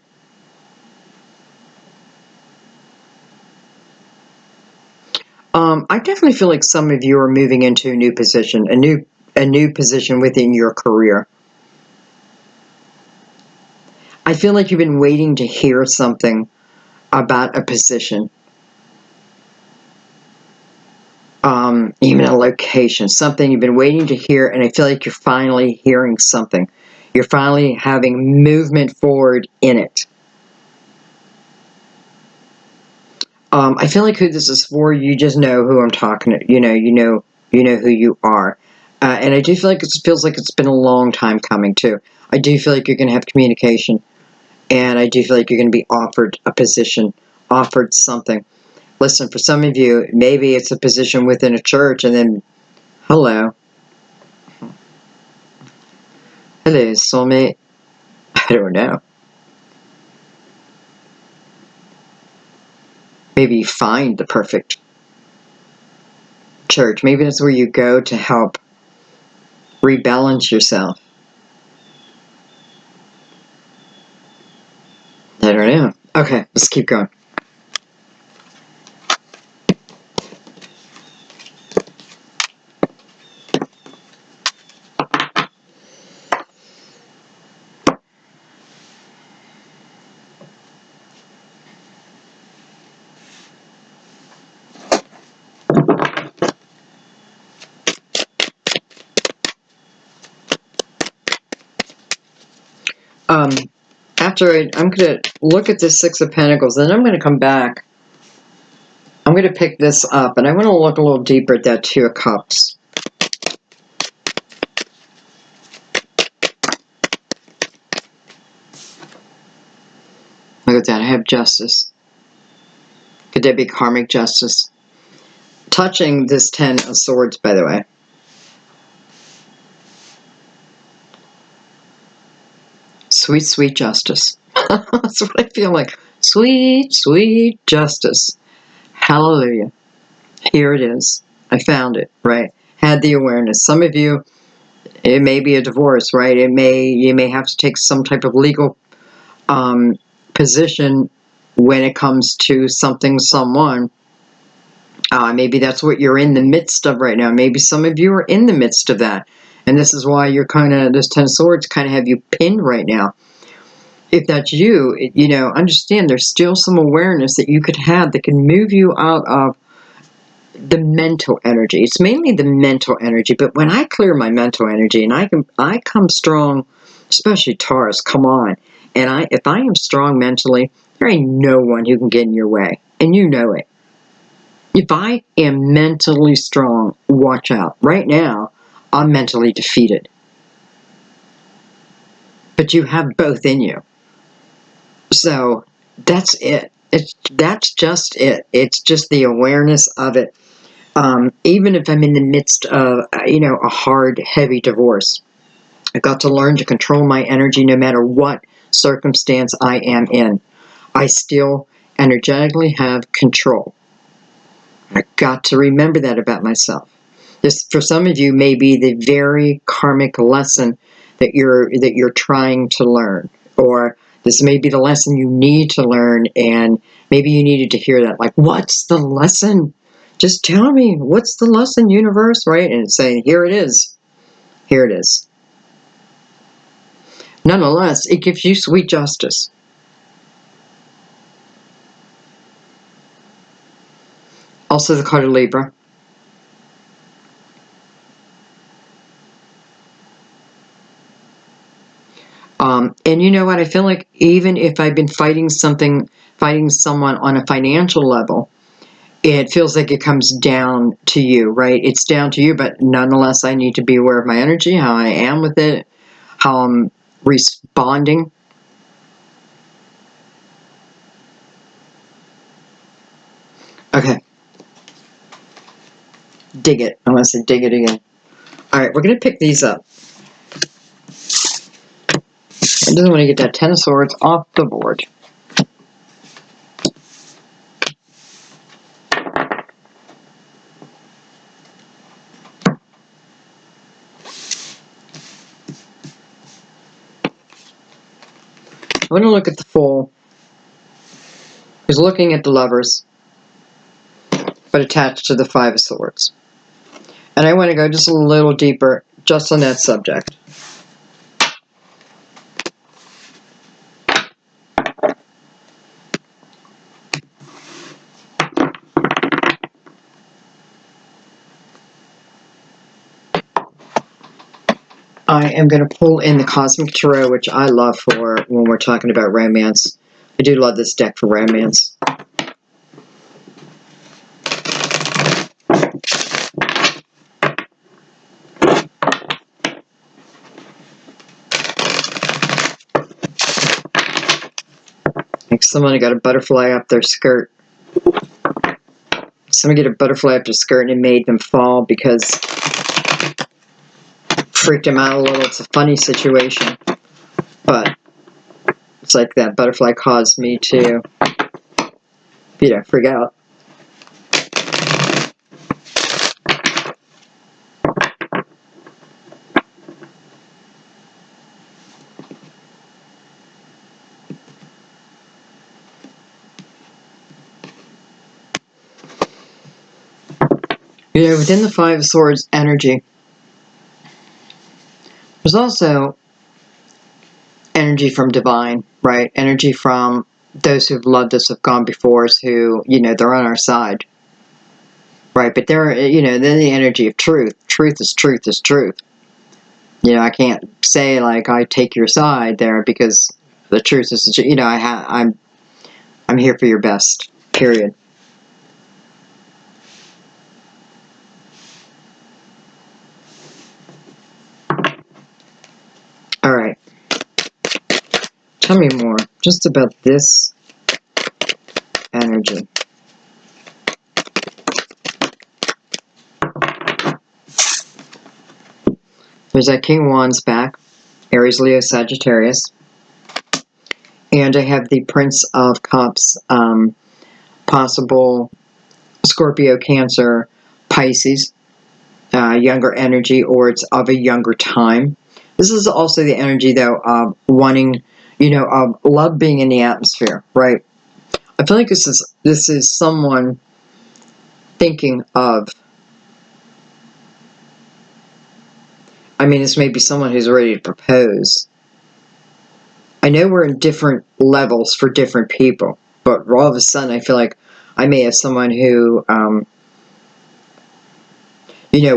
I definitely feel like some of you are moving into a new position, a new position within your career. I feel like you've been waiting to hear something about a position. Even a location, something you've been waiting to hear, and I feel like you're finally hearing something. You're finally having movement forward in it. I feel like who this is for, you just know who I'm talking to. You know who you are. And I do feel like it feels like it's been a long time coming too. I do feel like you're going to have communication, and I do feel like you're going to be offered a position, offered something. Listen, for some of you, maybe it's a position within a church, and then, hello, soulmate. I don't know. Maybe you find the perfect church. Maybe that's where you go to help rebalance yourself. I don't know. Okay, let's keep going. I'm going to look at this Six of Pentacles, then I'm going to come back. I'm going to pick this up, and I want to look a little deeper at that Two of Cups. Look at that. I have Justice. Could there be karmic justice? Touching this Ten of Swords, by the way. Sweet, sweet justice. That's what I feel like. Sweet, sweet justice. Hallelujah. Here it is. I found it, right? Had the awareness. Some of you, it may be a divorce, right? You may have to take some type of legal position when it comes to someone. Maybe that's what you're in the midst of right now. Maybe some of you are in the midst of that. And this is why you're this Ten of Swords kind of have you pinned right now. If that's you, understand there's still some awareness that you could have that can move you out of the mental energy. It's mainly the mental energy, but when I clear my mental energy and I come strong, especially Taurus, come on. And if I am strong mentally, there ain't no one who can get in your way. And you know it. If I am mentally strong, watch out. Right now, I'm mentally defeated. But you have both in you. So that's it. That's just it. It's just the awareness of it. Even if I'm in the midst of, a hard, heavy divorce, I've got to learn to control my energy no matter what circumstance I am in. I still energetically have control. I've got to remember that about myself. This, for some of you, may be the very karmic lesson that you're trying to learn, or This may be the lesson you need to learn, and maybe you needed to hear that. Like, what's the lesson? Just tell me, what's the lesson, universe, right? And it's saying, here it is. Here it is. Nonetheless, it gives you sweet justice. Also the card of Libra. And you know what? I feel like even if I've been fighting someone on a financial level, it feels like it comes down to you, right? It's down to you, but nonetheless, I need to be aware of my energy, how I am with it, how I'm responding. Okay. Dig it. I want to say dig it again. All right, we're going to pick these up. I just want to get that Ten of Swords off the board. I want to look at the Fool, who's looking at the Lovers, but attached to the Five of Swords. And I want to go just a little deeper just on that subject. I am going to pull in the Cosmic Tarot, which I love for when we're talking about romance. I do love this deck for romance. Like someone got a butterfly up their skirt. Someone get a butterfly up their skirt and it made them fall because freaked them out a little. It's a funny situation, but it's like that butterfly caused me to, freak out. Within the Five of Swords energy, there's also energy from divine, right? Energy from those who've loved us, have gone before us, who, they're on our side, right? But they're the energy of truth. Truth is truth is truth. I can't say like I take your side there, because the truth is, I'm here for your best, period. All right. Tell me more just about this energy. There's that King of Wands back, Aries, Leo, Sagittarius. And I have the Prince of Cups, possible Scorpio, Cancer, Pisces, younger energy, or it's of a younger time. This is also the energy, though, of wanting, of love being in the atmosphere, right? I feel like this is someone thinking of, this may be someone who's ready to propose. I know we're in different levels for different people, but all of a sudden I feel like I may have someone who,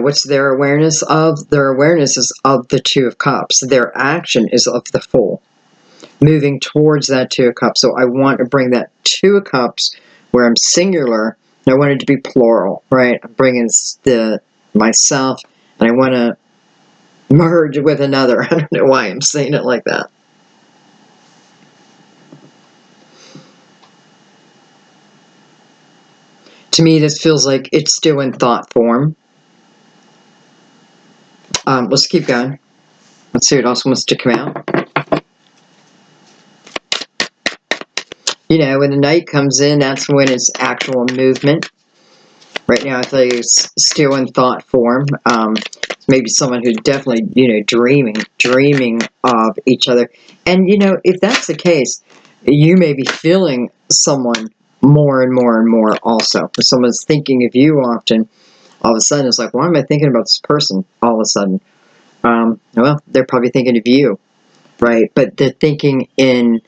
what's their awareness of? Their awareness is of the Two of Cups. Their action is of the Fool, moving towards that Two of Cups. So I want to bring that Two of Cups where I'm singular, and I want it to be plural, right? I'm bringing the myself, and I want to merge with another. I don't know why I'm saying it like that. To me, this feels like it's still in thought form. Let's keep going. Let's see what else wants to come out. When the night comes in, that's when it's actual movement. Right now, I feel like it's still in thought form. Maybe someone who's definitely, dreaming of each other. And, if that's the case, you may be feeling someone more and more and more also. If someone's thinking of you often, all of a sudden it's like, why am I thinking about this person all of a sudden? Well, they're probably thinking of you, right? But they're thinking in,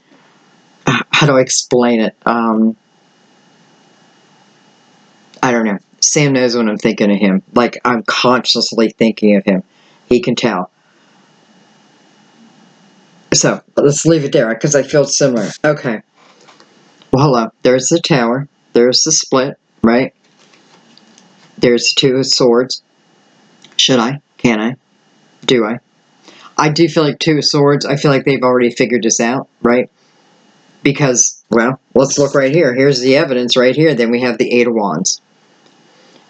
how do I explain it? I don't know. Sam knows when I'm thinking of him. Like, I'm consciously thinking of him. He can tell. So, let's leave it there, because I feel similar. Okay. Well, hello. There's the tower. There's the split, right? There's two swords. Should I? Can I? Do I? I do feel like two swords. I feel like they've already figured this out, right? Because, well, let's look right here. Here's the evidence right here. Then we have the Eight of Wands.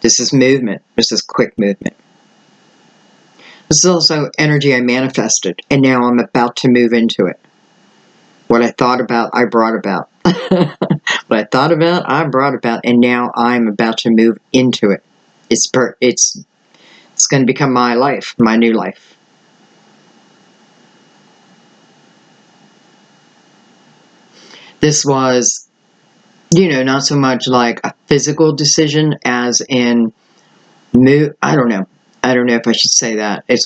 This is movement. This is quick movement. This is also energy I manifested, and now I'm about to move into it. What I thought about, I brought about. What I thought about, I brought about, and now I'm about to move into it. It's going to become my life, my new life. This was, not so much like a physical decision as in move. I don't know if I should say that. It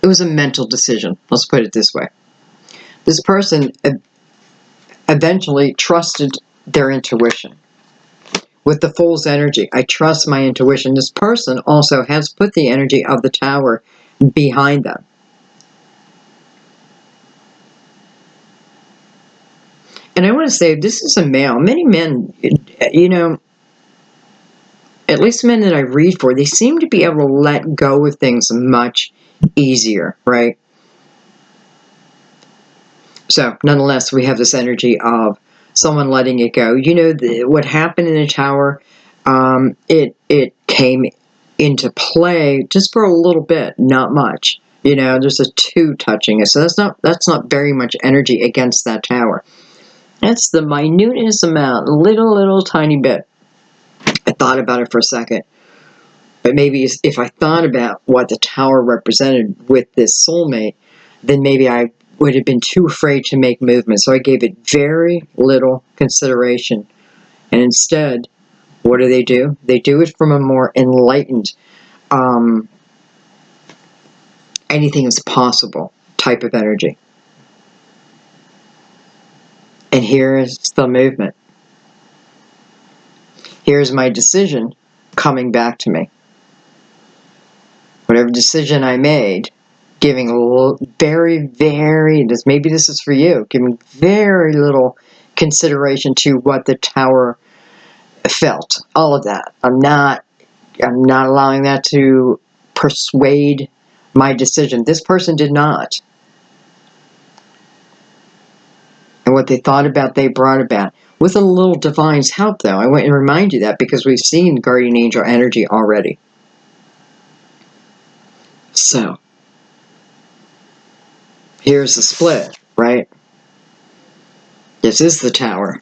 was a mental decision. Let's put it this way. This person eventually trusted their intuition. With the Fool's energy, I trust my intuition. This person also has put the energy of the Tower behind them. And I want to say, this is a male. Many men, at least men that I read for, they seem to be able to let go of things much easier, right? So, nonetheless, we have this energy of someone letting it go. What happened in the Tower, it came into play just for a little bit, not much. There's a 2 touching it, so that's not very much energy against that Tower. That's the minutest amount, little tiny bit. I thought about it for a second, but maybe if I thought about what the Tower represented with this soulmate, then maybe I would have been too afraid to make movement. So I gave it very little consideration. And instead, what do? They do it from a more enlightened, anything is possible type of energy. And here's the movement. Here's my decision coming back to me. Whatever decision I made, giving maybe this is for you, giving very little consideration to what the Tower felt. All of that. I'm not allowing that to persuade my decision. This person did not. And what they thought about, they brought about. With a little divine's help, though. I want to remind you that because we've seen guardian angel energy already. So, here's the split, right? This is the Tower.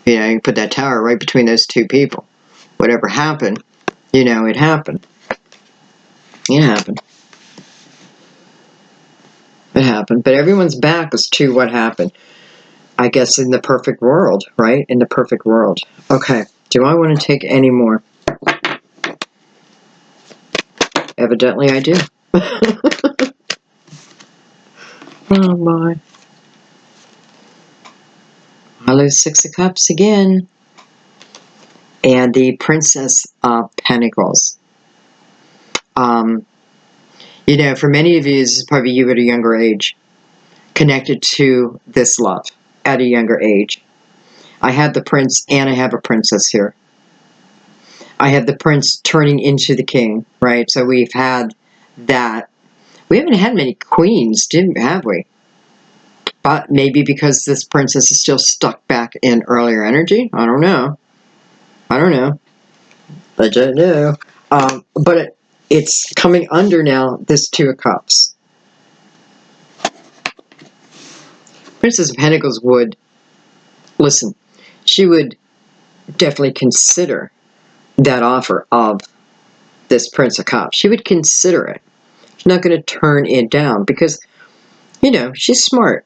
You can put that Tower right between those two people. Whatever happened, it happened. It happened. It happened. But everyone's back as to what happened. I guess in the perfect world, right? In the perfect world. Okay. Do I want to take any more? Evidently I do. Oh my. I lose 6 of Cups again. And the Princess of Pentacles. For many of you, this is probably you at a younger age, connected to this love at a younger age. I have the Prince and I have a Princess here. I have the Prince turning into the King, right? So we've had that. We haven't had many queens, have we? But maybe because this Princess is still stuck back in earlier energy. I don't know. I don't know. But it's coming under now, this 2 of Cups. Princess of Pentacles would, listen, she would definitely consider that offer of this Prince of Cups. She would consider it. She's not going to turn it down because, you know, she's smart.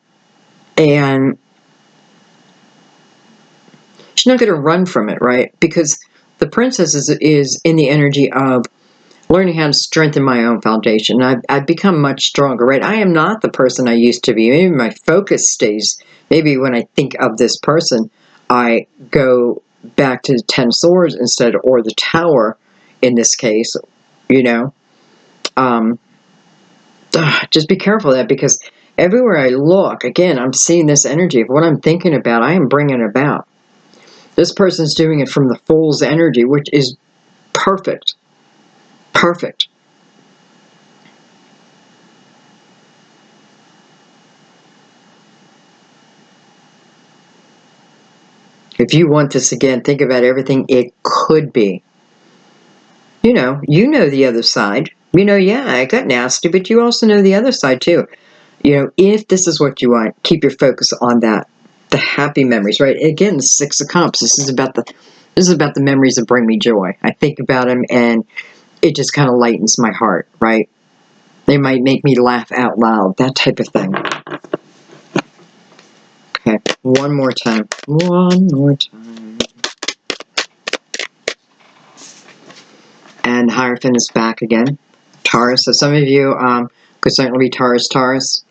And she's not going to run from it, right? Because the princess is in the energy of learning how to strengthen my own foundation. I've become much stronger, right? I am not the person I used to be. Maybe my focus stays. Maybe when I think of this person, I go back to the Ten of Swords instead, or the Tower in this case, you know. Just be careful of that, because everywhere I look, again, I'm seeing this energy of what I'm thinking about, I am bringing about. This person's doing it from the Fool's energy, which is perfect. Perfect. If you want this again, think about everything it could be. You know the other side. You know, yeah, it got nasty, but you also know the other side too. You know, if this is what you want, keep your focus on that. The happy memories, right? Again, the Six of Cups. This is about the memories that bring me joy. I think about them and it just kind of lightens my heart, right? They might make me laugh out loud, that type of thing. Okay, one more time. One more time. And the Hierophant is back again. Taurus. So some of you could certainly be Taurus.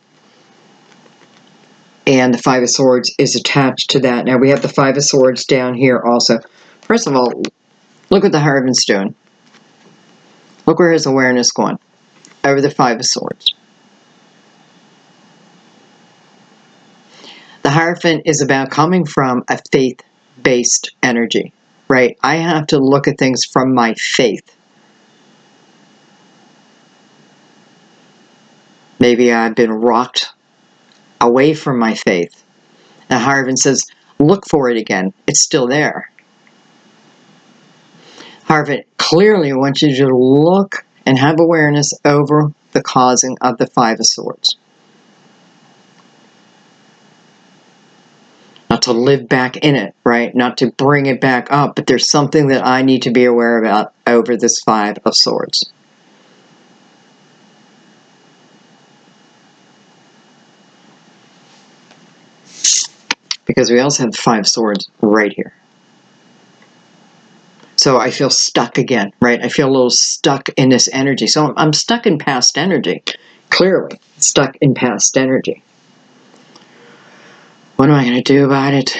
And the Five of Swords is attached to that. Now we have the Five of Swords down here also. First of all, look what the Hierophant's doing. Look where his awareness going. Over the Five of Swords. The Hierophant is about coming from a faith-based energy, right? I have to look at things from my faith. Maybe I've been rocked away from my faith. The Hierophant says, look for it again. It's still there. Hierophant clearly wants you to look and have awareness over the causing of the Five of Swords. Not to live back in it, right? Not to bring it back up, but there's something that I need to be aware about over this Five of Swords. Because we also have Five Swords right here. So I feel stuck again, right? I feel a little stuck in this energy. So I'm stuck in past energy. Clearly, stuck in past energy. What am I going to do about it?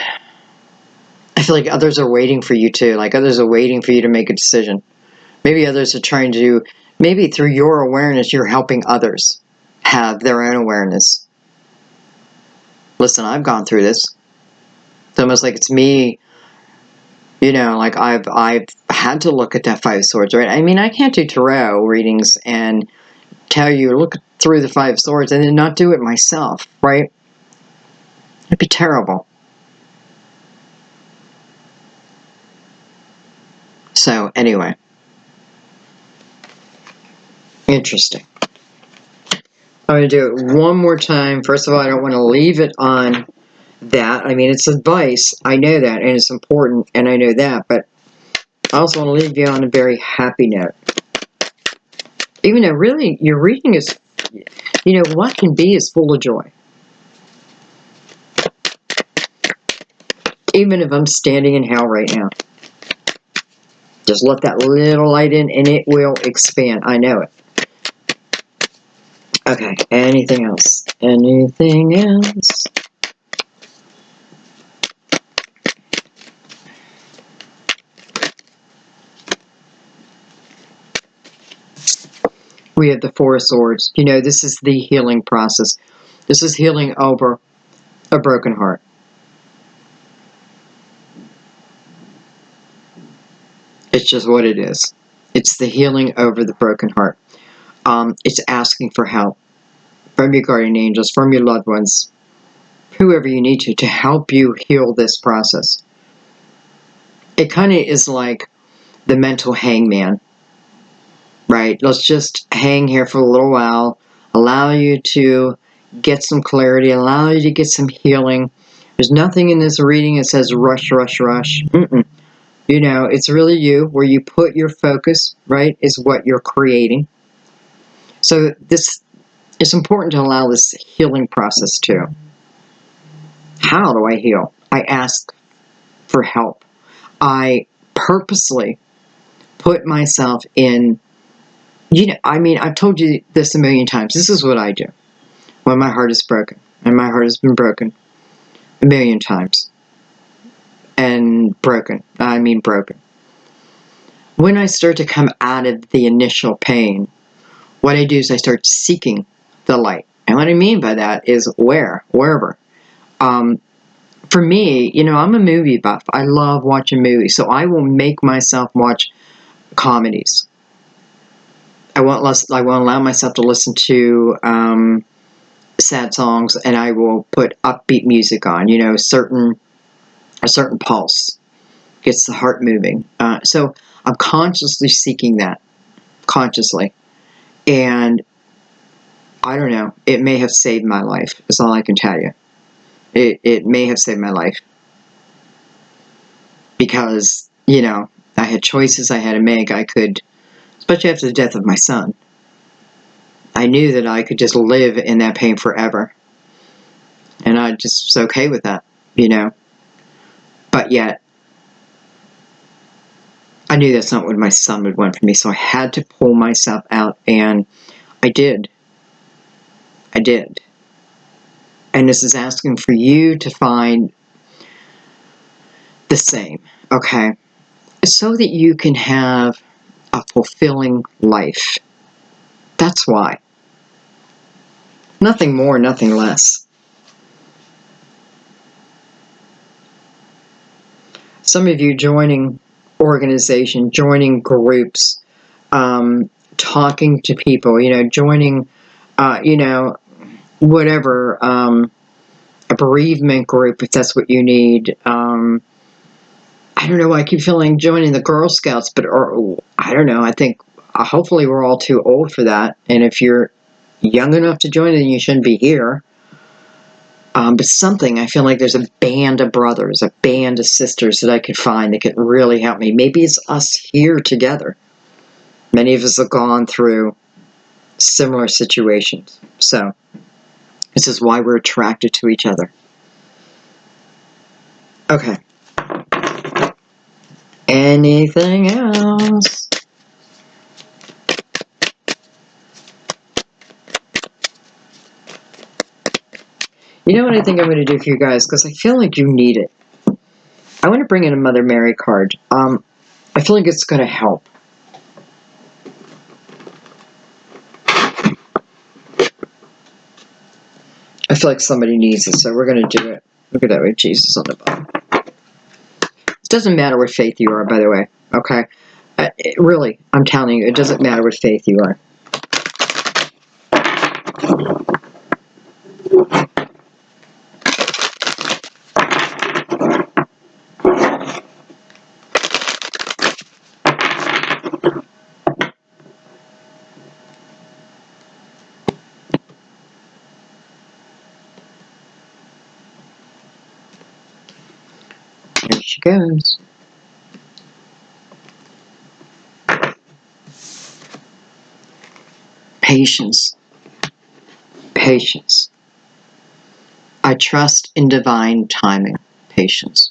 I feel like others are waiting for you too. Like others are waiting for you to make a decision. Maybe others are trying to, maybe through your awareness, you're helping others have their own awareness. Listen, I've gone through this. It's almost like it's me, you know, like I've had to look at that Five of Swords, right? I mean, I can't do tarot readings and tell you, look through the Five of Swords and then not do it myself, right? It'd be terrible. So, anyway. Interesting. I'm going to do it one more time. First of all, I don't want to leave it on that. I mean, it's advice. I know that, and it's important, and I know that, but I also want to leave you on a very happy note. Even though, really, your reading is, you know, what can be is full of joy. Even if I'm standing in hell right now. Just let that little light in, and it will expand. I know it. Okay, anything else? Anything else? We have the Four of Swords. You know, this is the healing process. This is healing over a broken heart. It's just what it is. It's the healing over the broken heart. It's asking for help from your guardian angels, from your loved ones, whoever you need to help you heal this process. It kind of is like the mental hangman, right? Let's just hang here for a little while, allow you to get some clarity, allow you to get some healing. There's nothing in this reading that says rush, rush, rush. You know, it's really you. Where you put your focus, right, is what you're creating. So this, it's important to allow this healing process too. How do I heal? I ask for help. I purposely put myself in, you know, I mean, I've told you this a million times. This is what I do when my heart is broken. And my heart has been broken a million times. And broken. I mean broken. When I start to come out of the initial pain, what I do is I start seeking the light. And what I mean by that is wherever. For me, you know, I'm a movie buff. I love watching movies. So I will make myself watch comedies. I won't allow myself to listen to sad songs, and I will put upbeat music on. You know, a certain pulse gets the heart moving. So I'm consciously seeking that, consciously, and I don't know. It may have saved my life. Is all I can tell you. It may have saved my life because, you know, I had choices I had to make. I could, especially after the death of my son, I knew that I could just live in that pain forever. And I just was okay with that, you know. But yet, I knew that's not what my son would want for me. So I had to pull myself out, and I did. I did. And this is asking for you to find the same, okay? So that you can have a fulfilling life. That's why. Nothing more, nothing less. Some of you joining organizations, joining groups, talking to people, you know, joining, you know, whatever, a bereavement group if that's what you need. I don't know why I keep feeling joining the Girl Scouts, but or, I don't know. I think hopefully we're all too old for that. And if you're young enough to join, then you shouldn't be here. But something, I feel like there's a band of brothers, a band of sisters that I could find that could really help me. Maybe it's us here together. Many of us have gone through similar situations. So this is why we're attracted to each other. Okay. Anything else? You know what I think I'm going to do for you guys? Because I feel like you need it. I want to bring in a Mother Mary card. I feel like it's going to help. I feel like somebody needs it, so we're going to do it. Look at that with Jesus on the bottom. It doesn't matter what faith you are, by the way. Okay? Really, I'm telling you, it doesn't matter what faith you are. Here she goes. Patience. Patience. I trust in divine timing. Patience.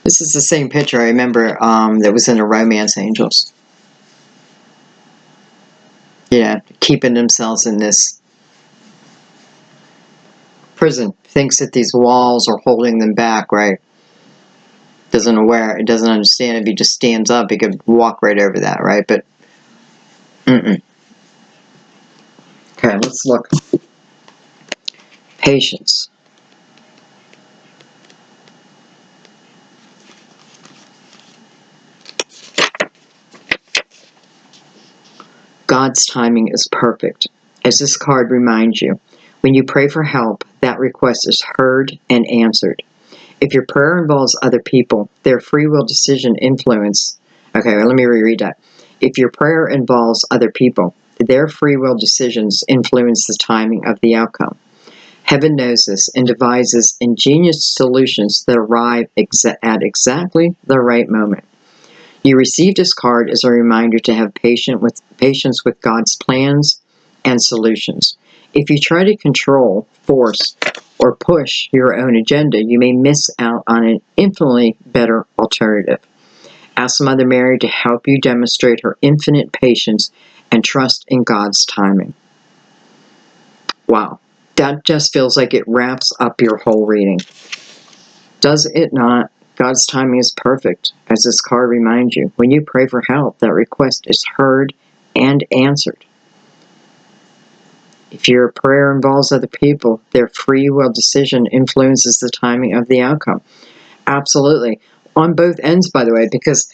This is the same picture I remember that was in the Romance Angels. Yeah, keeping themselves in this prison. Thinks that these walls are holding them back, right? Doesn't understand if he just stands up, he could walk right over that, right? But, Okay, let's look. Patience. God's timing is perfect. As this card reminds you, when you pray for help, that request is heard and answered. If your prayer involves other people, their free will decision influence. Okay, well, let me reread that. If your prayer involves other people, their free will decisions influence the timing of the outcome. Heaven knows this and devises ingenious solutions that arrive at exactly the right moment. You received this card as a reminder to have patience with God's plans and solutions. If you try to control, force, or push your own agenda, you may miss out on an infinitely better alternative. Ask Mother Mary to help you demonstrate her infinite patience and trust in God's timing. Wow, that just feels like it wraps up your whole reading. Does it not? God's timing is perfect, as this card reminds you. When you pray for help, that request is heard and answered. If your prayer involves other people, their free will decision influences the timing of the outcome. Absolutely. On both ends, by the way, because,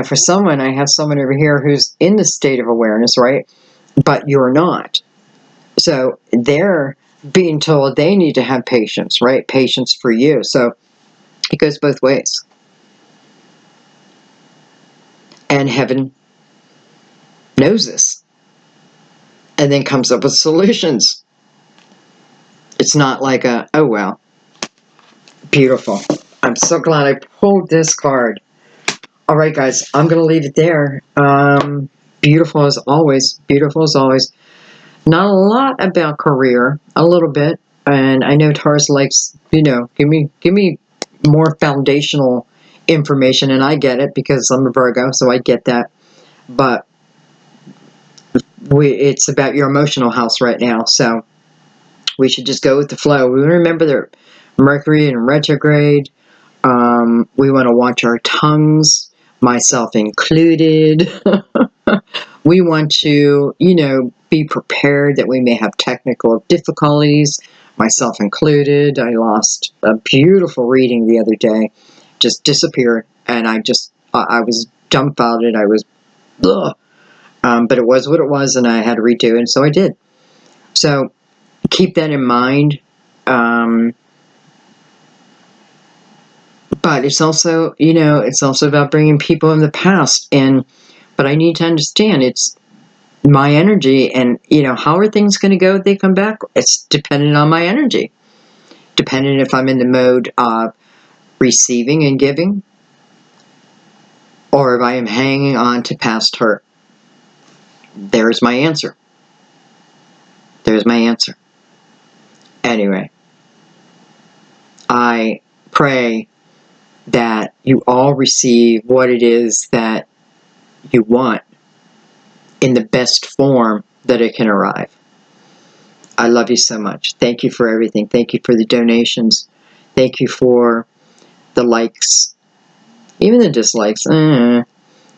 for someone, I have someone over here who's in the state of awareness, right? But you're not. So they're being told they need to have patience, right? Patience for you. So it goes both ways. And heaven knows this and then comes up with solutions. It's not like oh well. Beautiful. I'm so glad I pulled this card. All right, guys, I'm going to leave it there. Beautiful as always. Beautiful as always. Not a lot about career, a little bit. And I know Taurus likes, give me more foundational information, and I get it because I'm a Virgo, so I get that. But it's about your emotional house right now, so we should just go with the flow. We remember that Mercury in retrograde. We want to watch our tongues, myself included. We want to, be prepared that we may have technical difficulties, myself included. I lost a beautiful reading the other day, just disappeared, and I was dumbfounded. I was, ugh. But it was what it was, and I had to redo it, and so I did. So keep that in mind. But it's also, it's also about bringing people in the past. But I need to understand it's my energy, and, how are things going to go if they come back? It's dependent on my energy. Dependent if I'm in the mode of receiving and giving, or if I am hanging on to past hurt. There's my answer. There's my answer. Anyway, I pray that you all receive what it is that you want in the best form that it can arrive. I love you so much. Thank you for everything. Thank you for the donations. Thank you for the likes, even the dislikes.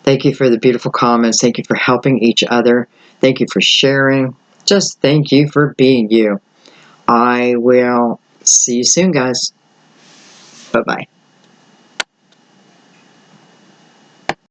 Thank you for the beautiful comments. Thank you for helping each other. Thank you for sharing. Just thank you for being you. I will see you soon, guys. Bye-bye.